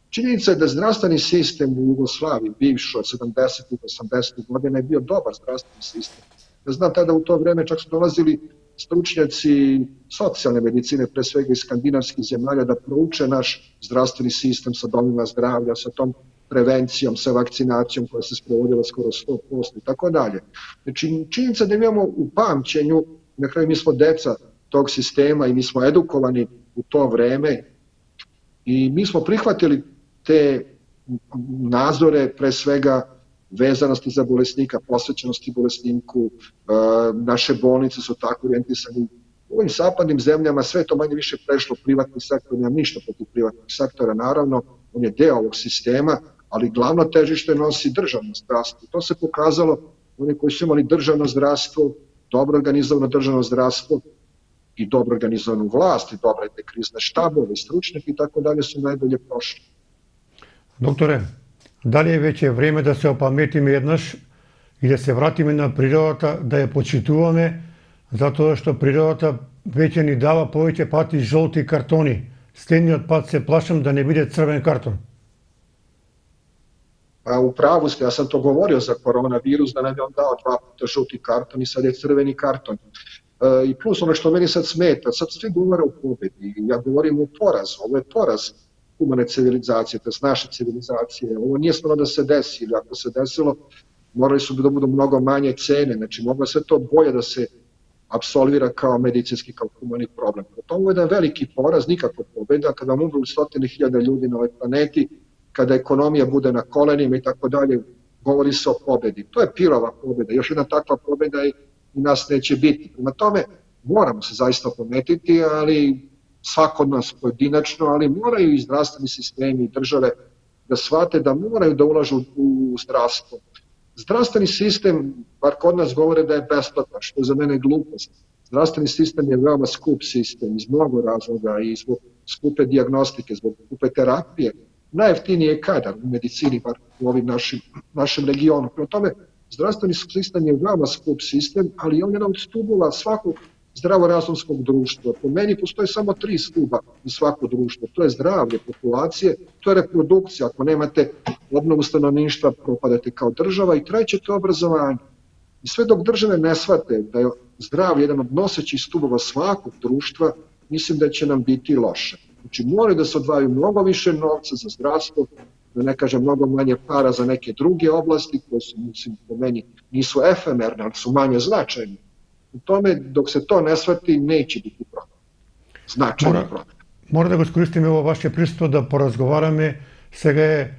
činjenica je da zdravstveni sistem u Jugoslaviji, bivšo od 70. i 80. godina, je bio dobar zdravstveni sistem. Ja znam, tada u to vreme čak su dolazili stručnjaci socijalne medicine, pre svega iz skandinavskih zemalja, da prouče naš zdravstveni sistem sa domima zdravlja, sa tom prevencijom, sa vakcinacijom koja se sprovodila skoro 100% i tako dalje. Znači, činjenica da imamo u pamćenju, na kraju mi smo deca tog sistema i mi smo edukovani u to vreme i mi smo prihvatili te nadzore, pre svega vezanosti za bolesnika, posvećenosti bolesniku, naše bolnice su tako orijentisane. U ovim zapadnim zemljama sve to manje više prešlo privatni sektor, nemam ništa protiv privatnog sektora, naravno, on je deo ovog sistema, ali glavno težište nosi državno zdravstvo. To se pokazalo, oni koji su imali državno zdravstvo, dobro organizovano državno zdravstvo i dobro organizovanu vlast i dobre te krizne štabove, stručnjaki i tako dalje su najbolje prošli. Докторе, дали е веќе време да се опаметиме еднаш и да се вратиме на природата, да ја почитуваме, затоа што природата веќе ни дава повеќе пати жолти картони. Следниот пат се плашам да не биде црвен картон. U pravu ste, ja sam to govorio za koronavirus, da nam je on dao 2 puta žuti karton i sad je crveni karton. I plus ono što meni sad smeta, sad svi govore o pobedi, ja govorim o porazu, ovo je poraz humane civilizacije, to je naše civilizacije. Ovo nije smelo da se desi, ili ako se desilo, morali su da budu mnogo manje cene, znači moglo sve to bolje da se apsolvira kao medicinski, kao humani problem. Ovo je jedan veliki poraz, nikako pobeda, kada vam umru 100.000 ljudi na ovoj planeti, kada ekonomija bude na kolenima i tako dalje, govori se o pobedi. To je pirova pobeda, još jedna takva pobeda i nas neće biti. Prema tome, moramo se zaista pometiti, ali svako od nas pojedinačno, ali moraju i zdravstveni sistemi i države da shvate da moraju da ulažu u zdravstvo. Zdravstveni sistem, bar kod nas govore da je besplatan, što je za mene glupost. Zdravstveni sistem je veoma skup sistem iz mnogo razloga i zbog skupe dijagnostike, zbog skupe terapije. Najjeftiniji je kadar u medicini, bar u ovim našem regionu. Prema tome, zdravstveni sistem je veoma skup sistem, ali on je jedan od stubova svakog zdravorazumskog društva. Po meni postoje samo 3 stuba u svako društvo. To je zdravlje populacije, to je reprodukcija. Ako nemate obnovu stanovništva, propadate kao država. I treće, to je obrazovanje. I sve dok države ne shvate da je zdravlje jedan od nosećih stubova svakog društva, mislim da će nam biti loše. Znači, moraju da se odvajaju mnogo više novca za zdravstvo, da ne kažem mnogo manje para za neke druge oblasti, koje su, mislim, po meni nisu efemerne, ali su manje značajne. U tome, dok se to ne shvati, neće biti problem. Značajno problem. Мора да го искористиме во ваше присуство да поразговараме. Сега е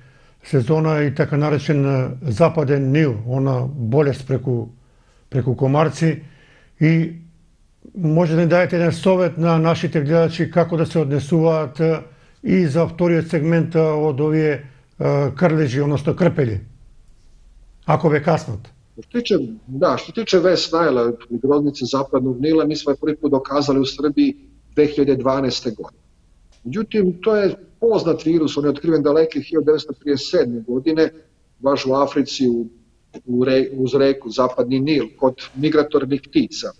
сезона и така наречен западен Нил, она болест преку комарци, и може да ни дадете еден совет на нашите гледачи како да се однесуваат и за вториот сегмент од овие крлежи, односно крпели, ако ве каснат. Što tiče West Nile i groznice zapadnog Nila, mi smo je prvi put dokazali u Srbiji 2012. godine. Međutim, to je poznat virus, on je otkriven daleke 1937. godine, baš u Africi, uz reku Zapadni Nil, kod migratornih ptica.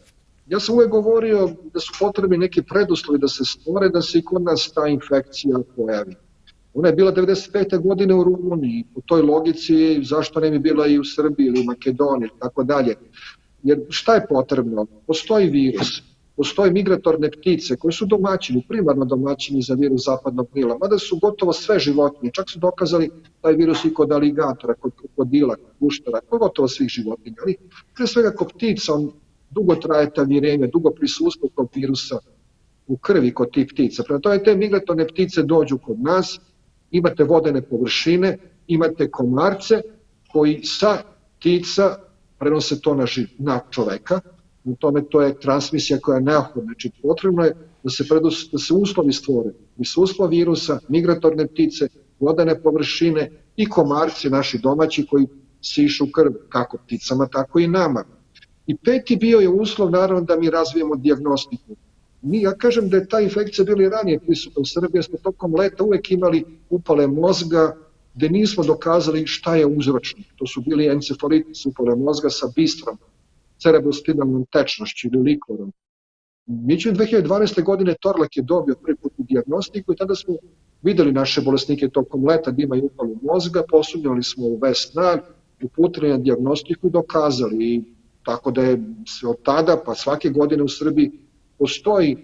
Ja sam uvek govorio da su potrebni neki preduslovi da se stvore, da se i kod nas ta infekcija pojavi. Ona je bila 95. godine u Rumuniji, po toj logici zašto ne bi bila i u Srbiji ili u Makedoniji, tako dalje. Jer šta je potrebno? Postoji virus, postoje migratorne ptice koje su domaćini, primarno domaćini za virus Zapadnog Nila, mada su gotovo sve životinje, čak su dokazali taj virus i kod aligatora, kod krokodila, kod guštara, kod gotovo svih životinja. Ali pre svega kod ptica, on dugo traje ta virenje, dugo prisustvo tog virusa u krvi kod tih ptica. Prema tome, te migratorne ptice dođu kod nas, imate vodene površine, imate komarce koji sa ptica prenose to na čoveka. U tome to je transmisija koja je neophodna. Znači, potrebno je da se uslovi stvore. Prisustvo virusa, migratorne ptice, vodene površine i komarci naši domaći koji sišu krv kako pticama, tako i nama. I peti bio je uslov, naravno, da mi razvijemo dijagnostiku. Ja kažem da je ta infekcija bila i ranije prisutna u Srbiji, jer smo tokom leta uvek imali upale mozga gde nismo dokazali šta je uzročnik. To su bili encefalitis, upale mozga sa bistrom, cerebrospinalnom tečnošću ili likvorom. Međutim, 2012. godine Torlak je dobio prvi put dijagnostiku i tada smo videli naše bolesnike tokom leta da imaju upalu mozga, posumnjali smo u West Nile, uputili na dijagnostiku i dokazali. I tako da je od tada pa svake godine u Srbiji postoji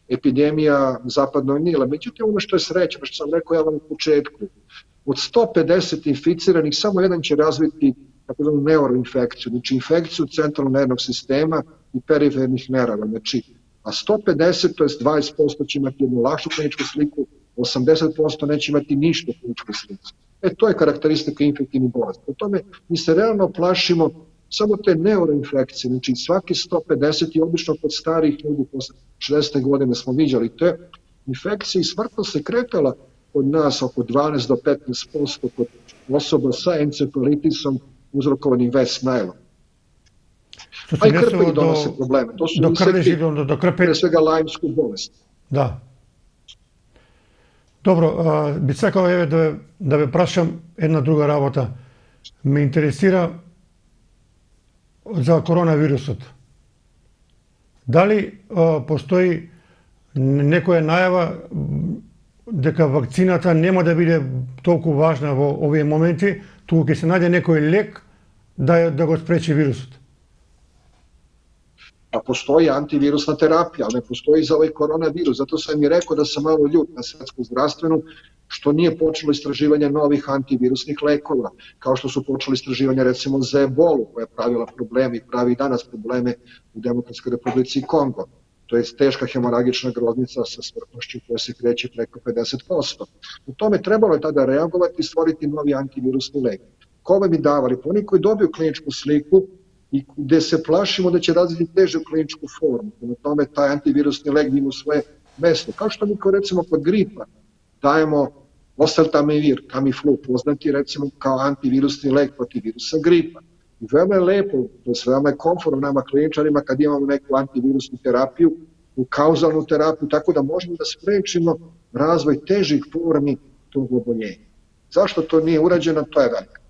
epidemija Zapadnog Nila. Međutim, ono što je srećno, što sam rekao ja vam u početku, od 150 inficiranih, samo jedan će razviti takozvanu neuroinfekciju, znači infekciju centralnog nervnog sistema i perifernih nerava. Znači, a 150, to je 20% će imati jednu lakšu kliničku sliku, 80% neće imati ništa kliničku sliku. To je karakteristika infektivnih bolesti. Po tome mi se realno plašimo samo te neuroinfekcije, znači svaki 150 i obično kod starih ljudi posle 60. godine smo viđali te infekcije i smrtnost se kretala kod nas oko 12 do 15% kod osoba sa encefalitisom uzrokovanim West Nile-om. Pa i krpe i donose probleme. To su insekti, pre svega lajmsku bolest. Да. Добро, би сакал да ве прашам една друга работа. Ме интересира за коронавирусот. Дали постои некоја најава дека вакцината нема да биде толку важна во овие моменти, туку ќе се најде некој лек да го спречи вирусот? A postoji antivirusna terapija, ali ne postoji za ovaj koronavirus. Zato sam i rekao da sam malo ljut na svetsku zdravstvenu, što nije počelo istraživanje novih antivirusnih lekova, kao što su počeli istraživanje recimo za ebolu, koja je pravila probleme i pravi danas probleme u Demokratskoj republici Kongo. To je teška hemoragična groznica sa smrtnošću koja se kreće preko 50%. U tome trebalo je tada reagovati i stvoriti novi antivirusni lek. Kome bi davali? Pa oni koji dobiju kliničku sliku i gde se plašimo da će razviti težu kliničku formu. Na tome taj antivirusni lek ima svoje mesto. Kao što mi recimo kod gripa dajemo oseltamivir, Tamiflu, poznati recimo kao antivirusni lek protiv virusa gripa. I veoma je lepo, to je veoma je komfortno nama kliničarima kad imamo neku antivirusnu terapiju, u kauzalnu terapiju, tako da možemo da sprečimo razvoj težih formi tog oboljenja. Zašto to nije urađeno, to je velika.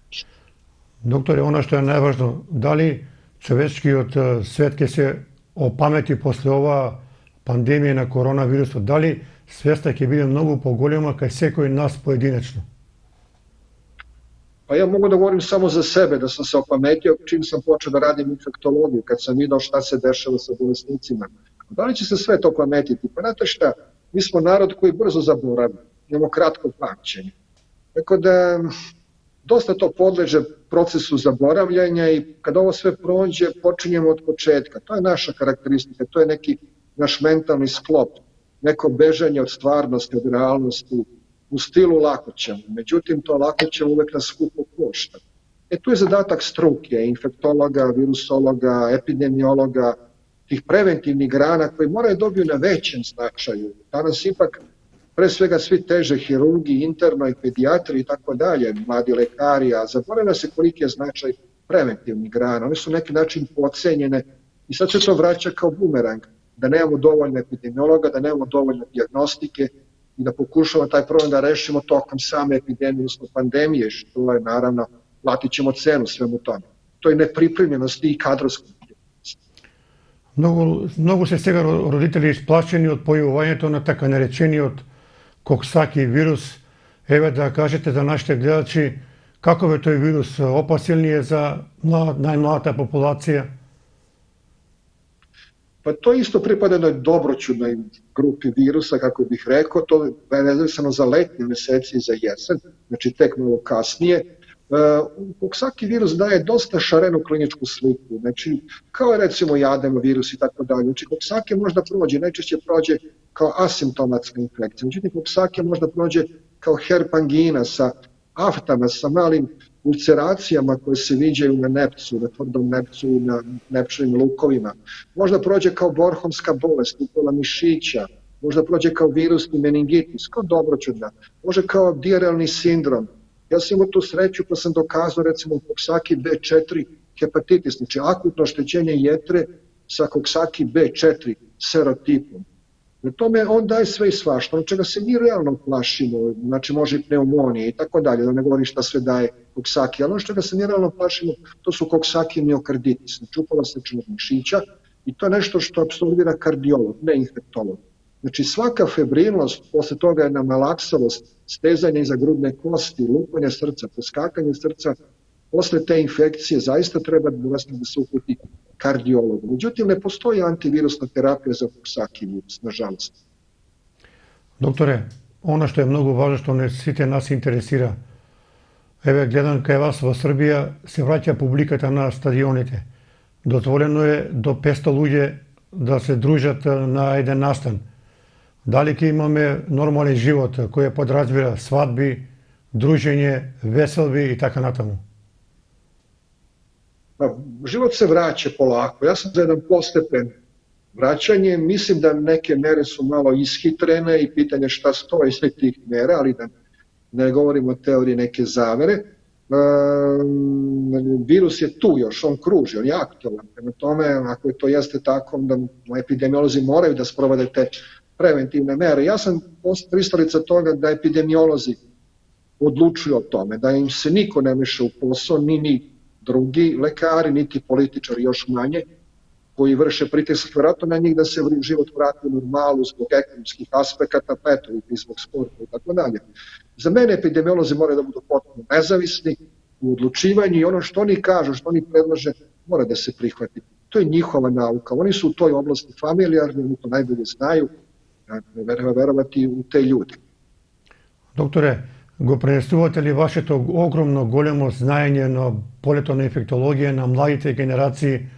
Doktore, ono što je najvažno, da li човечки od svetke se opameti posle ova pandemije na koronavirusu, da li svesta će biti mnogo pogoljama kaj sekoj nas pojedinačno? Pa ja mogu da govorim samo za sebe, da sam se opametio čim sam počeo da radim infektologiju, kad sam vidio šta se dešava sa bolesnicima. Da li će se sve to pametiti? Pa znate šta, mi smo narod koji brzo zaboravlja, imamo kratko pamćenje. Tako da dosta to podleže procesu zaboravljanja i kad ovo sve prođe, počinjemo od početka. To je naša karakteristika, to je neki naš mentalni sklop, neko bežanje od stvarnosti, od realnosti, u stilu lako ćemo. Međutim, to lako ćemo uvek nas skupo košta. Tu je zadatak struke, infektologa, virusologa, epidemiologa, tih preventivnih grana koji moraju dobiju na većem značaju. Danas ipak pre svega svi teže hirurgi, interno i pedijatri i tako dalje, mladi lekari, a zaboravlja se koliki je značaj preventivnih grana. One su na neki način podcenjene i sad se to vraća kao bumerang, da nemamo dovoljno epidemiologa, da nemamo dovoljno dijagnostike i da pokušamo taj problem da rešimo tokom same epidemije, odnosno pandemije, što je naravno, platit ćemo cenu svemu tome. To je nepripremljenost i kadrovskog. Много се сега родители исплашени од појавувањето на така наречениот коксаки вирус. Еве да кажете за нашите гледачи каков е тој вирус, опасен ли е за најмладата популација? Pa to isto pripada jednoj dobroćudnoj grupi virusa, kako bih rekao, to je vezano za letnje meseci i za jesen, znači tek malo kasnije. Koksaki virus daje dosta šarenu kliničku sliku, znači kao je recimo i adenovirus i tako dalje. Znači koksaki možda prođe, najčešće prođe kao asimptomatska infekcija. Međutim, koksaki možda prođe kao herpangina sa aftama, sa malim ulceracijama koje se viđaju na nepcu, na tvrdom nepcu i na nepčevim lukovima. Možda prođe kao borhomska bolest, upola mišića, možda prođe kao virusni meningitis, kao dobroćudna, može kao diarelni sindrom. Ja sam imao tu sreću pa sam dokazao recimo koksaki B4 hepatitis, znači akutno oštećenje jetre sa koksaki B4 serotipom. Na tome on daje sve i svašta, ono čega se mi realno plašimo, znači može i pneumonije i tako dalje, da ne govorim šta sve daje koksaki, ali ono čega se mi realno plašimo, to su koksaki miokarditis, znači upala srčanog mišića i to je nešto što apsolvira kardiolog, ne infektolog. Znači svaka febrilnost, posle toga jedna malaksavost, stezanje iza grudne kosti, lupanje srca, poskakanje srca, posle te infekcije zaista treba da se uputi kardiologu. Međutim, ne postoji antivirusna terapija za koksaki virus, nažalost. Doktore, ono što je mnogo važno, što ne sите nas interesira, еве гледам кај вас во Србија се враќа публиката на стадионите. Дозволено е до 500 луѓе да се дружат на еден настан. Дали ќе имаме нормален живот кој подразбира свадби, дружење, веселби и така натаму? Život se vraća polako. Ja sam za jedan postepen vraćanje. Mislim da neke mere su malo ishitrene i pitanje šta stoji iz tih mera, ali da ne govorimo o teoriji neke zavere. Virus je tu još, on kruži, on je aktualan. Prema tome, ako je to jeste tako, onda epidemiolozi moraju da sprovode te preventivne mere. Ja sam pristalica toga da epidemiolozi odlučuju o tome, da im se niko ne meša u posao, ni drugi lekari, niti političari, još manje, koji vrše pritisak vjerojatno na njih da se život vrati u normalu zbog ekonomskih aspekata, pa eto i zbog sporta i tako dalje. Za mene epidemiolozi moraju da budu potpuno nezavisni u odlučivanju i ono što oni kažu, što oni predlože, mora da se prihvati. To je njihova nauka. Oni su u toj oblasti familijarni, oni to najbolje znaju, verovati u te ljude. Докторе, го пренесувате ли вашето огромно големо знаење на полето на инфектологија на младите генерации,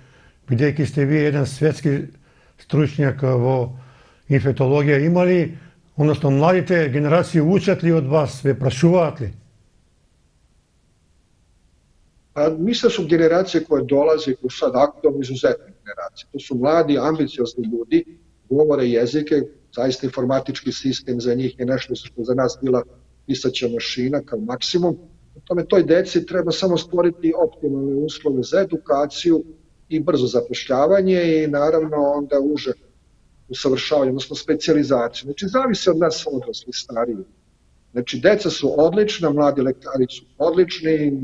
бидејќи сте вие еден светски стручњак во инфектологија, има ли, односно младите генерации учат ли од вас, ве прашуваат ли? Mislim su generacije koje dolaze, koje su sad aktualne, izuzetne generacije. To su mladi, ambiciozni ljudi, govore jezike, zaista informatički sistem za njih je nešto što za nas bila pisaća mašina kao maksimum. Tome toj deci treba samo stvoriti optimalne uslove za edukaciju i brzo zapošljavanje i naravno onda uže usavršavanje, odnosno specijalizaciju. Znači, zavisi od nas odraslih, stariji. Znači, deca su odlična, mladi lekari su odlični,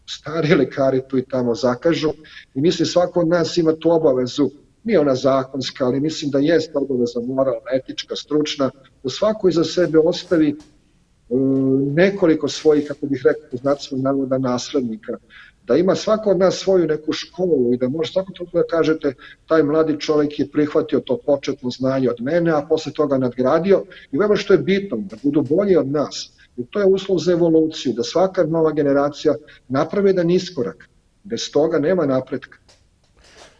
stari lekari tu i tamo zakažu i mislim svako od nas ima tu obavezu, nije ona zakonska, ali mislim da jeste obaveza moralna, etička, stručna, da svako iza sebe ostavi nekoliko svojih, kako bih rekao, poznacima navoda naslednika, da ima svako od nas svoju neku školu i da može svako to da kažete taj mladi čovjek je prihvatio to početno znanje od mene, a posle toga nadgradio i veoma što je bitno, da budu bolji od nas. I to je uslov za evoluciju, da svaka nova generacija napravi jedan iskorak. Bez toga nema napretka.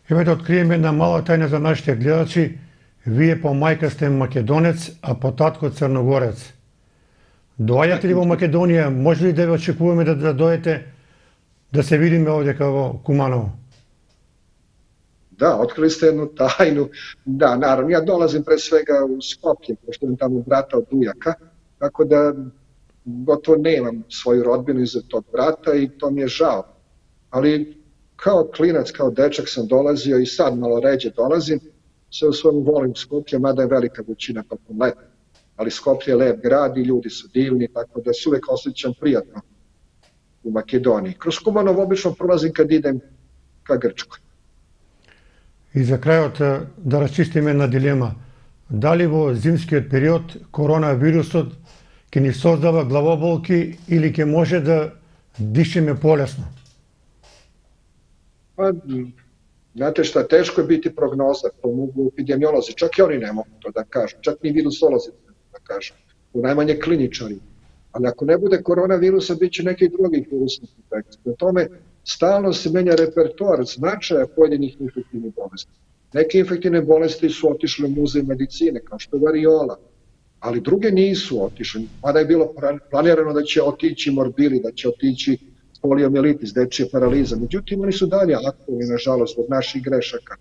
Evo да открием една мала тајна за нашите гледачи. Вие по мајка сте македонец, а по татко црногорец. Доаѓате ли во Македонија? Може ли да ве очекуваме да дојдете да се видиме овде во Куманово? Da, otkrili ste jednu tajnu. Da, naravno, ja dolazim pre svega u Skoplje, pošto imam tamo brata od ujaka, tako da gotovo nemam svoju rodbinu iza tog brata i to mi je žao. Ali kao klinac, kao dečak sam dolazio i sad malo ređe dolazim, sve u svojom volim Skoplje, mada je velika većina tokom leta. Ali Skoplje je lep grad i ljudi su divni, tako da se uvek osjećam prijatno u Makedoniji. Kroz Kumanovo obično prolazim kad idem ka Grčkoj. И за крајот да расчистиме една дилема. Дали во зимскиот период коронавирусот ќе ни создава главоболки или ќе може да дишеме полесно? Pa, znate šta, teško je biti prognoza, to mogu epidemiolozi, čak i oni ne mogu to da kažu, čak ni virusolozi da kažu, u najmanje kliničari. Ali ako ne bude koronavirusa, bit će nekih drugih virusnih infekcija. Na tome stalno se menja repertoar značaja pojedinih infektivnih bolesti. Neke infektivne bolesti su otišle u muzej medicine, kao što je variola, ali druge nisu otišle. Mada je bilo planirano da će otići morbili, da će otići poliomijelitis, dečija paraliza. Međutim, oni su dalje aktualni, nažalost, zbog naših grešaka.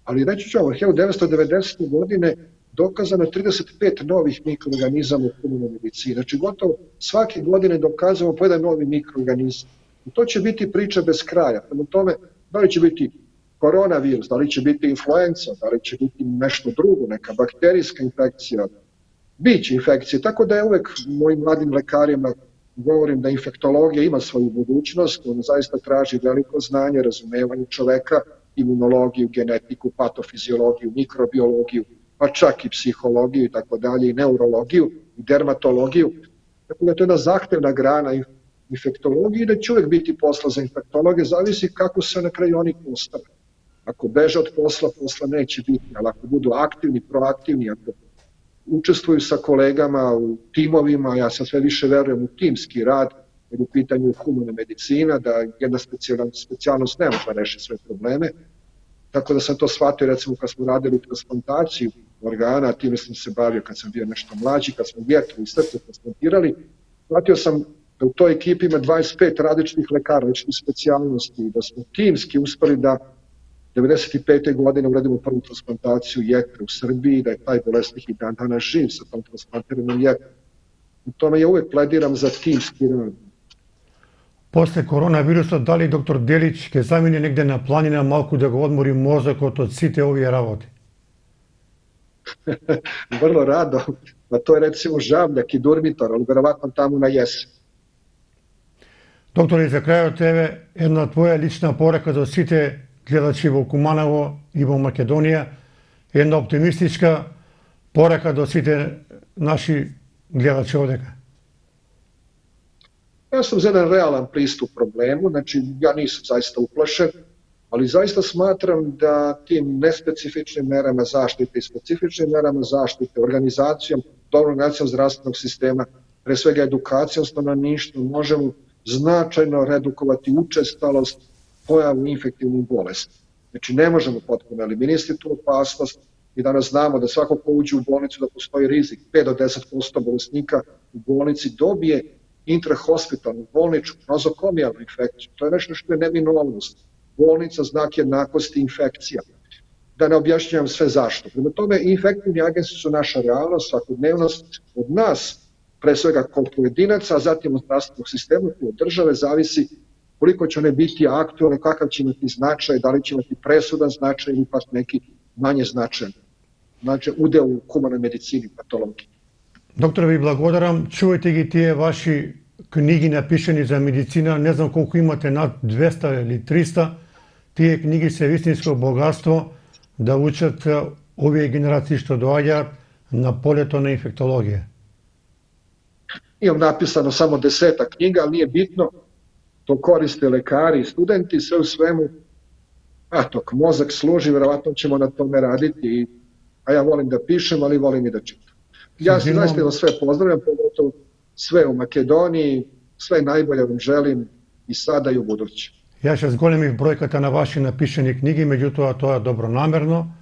Ali reći ću ovo, 1990. godine dokazano je 35 novih mikroorganizama u humanoj medicini. Znači, gotovo svake godine dokazamo po jedan novi mikroorganizam. I to će biti priča bez kraja. Prema tome, da li će biti koronavirus, da li će biti influenza, da li će biti nešto drugo, neka bakterijska infekcija, biće infekcije. Tako da je uvek mojim mladim lekarima govorim da infektologija ima svoju budućnost, ona zaista traži veliko znanje, razumevanje čoveka, imunologiju, genetiku, patofiziologiju, mikrobiologiju, pa čak i psihologiju i tako dalje, i neurologiju, i dermatologiju. Tako da je to jedna zahtevna grana infektologije i da će uvek biti posla za infektologe, zavisi kako se na kraju oni postave. Ako beže od posla, posla neće biti, ali ako budu aktivni, proaktivni, ako učestvuju sa kolegama u timovima, ja sad sve više verujem u timski rad, jer u pitanju humana medicina, da jedna specijalnost ne može da reši sve probleme. Tako da sam to shvatio, recimo, kad smo radili transplantaciju organa, time sam se bavio kad sam bio nešto mlađi, kad smo jetru i srce transplantirali, shvatio sam da u toj ekipi ima 25 različitih lekara, različitih specijalnosti, da smo timski uspeli da 1995. godine uradimo prvu transplantaciju jetre u Srbiji, da je taj bolesnik i dan danas živ sa tom transplantiranom jetrom. U tome ja uvek plediram za timski rad. После коронавирусот, дали доктор Делич ќе замине негде на планина малку да го одмори мозокот од сите овие работи? Vrlo rado, pa to je recimo Žabljak i Durmitor, ali verovatno tamo na jesen. Доктор, и за крајот еве една твоја лична порака до сите гледачи во Куманово и во Македонија, една оптимистичка порака до сите наши гледачи овдека. Ja sam za jedan realan pristup problemu, znači ja nisam zaista uplašen, ali zaista smatram da tim nespecifičnim merama zaštite i specifičnim merama zaštite, organizacijom dobrog nacionalnog zdravstvenog sistema, pre svega edukacijom stanovništva, možemo značajno redukovati učestalost pojavu infektivnih bolesti. Znači ne možemo potpuno eliminisati tu opasnost i danas znamo da svako ko uđe u bolnicu da postoji rizik, 5 do 10% bolesnika u bolnici dobije intrahospitalnu, bolničku, nozokomijalnu infekciju. To je nešto što je neminovnost. Bolnica znak jednakosti infekcija. Da ne objašnjavam sve zašto. Prema tome, infektivni agensi su naša realnost, svakodnevnost. Od nas pre svega kod pojedinaca, a zatim od zdravstvenog sistema, od države, zavisi koliko će one biti aktualne, kakav će imati značaj, da li će imati presudan značaj ili pak neki manje značajan. Znači, udeo u humanoj medicini, patologiji. Доктор, ви благодарам. Чувате ги тие ваши книги напишани за медицина. Не знам колку имате, над 200 или 300. Тие книги се вистинско богатство да учат овие генерации што доаѓаат на полето на инфектологија. Imam napisano samo 10 knjiga, ali nije bitno. To koriste lekari i studenti, sve u svemu. Dok mozak služi, verovatno ćemo na tome raditi. A ja volim da pišem, ali volim i da čitam. Ja se zaista sve pozdravljam, pogotovo sve u Makedoniji, sve najbolje vam želim i sada i u buduće. Јас ќе зголемив бројката на ваши напишани книги, меѓутоа тоа добронамерно.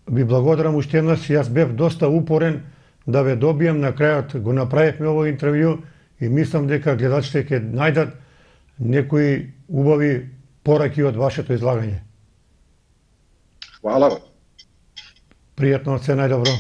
Ви благодарам уште еднаш, јас бев доста упорен да ве добијам, на крајот го направивме овој интервју и мислам дека гледачите ќе најдат некои убави пораки од вашето излагање. Hvala vam. Пријатно, се најдобро.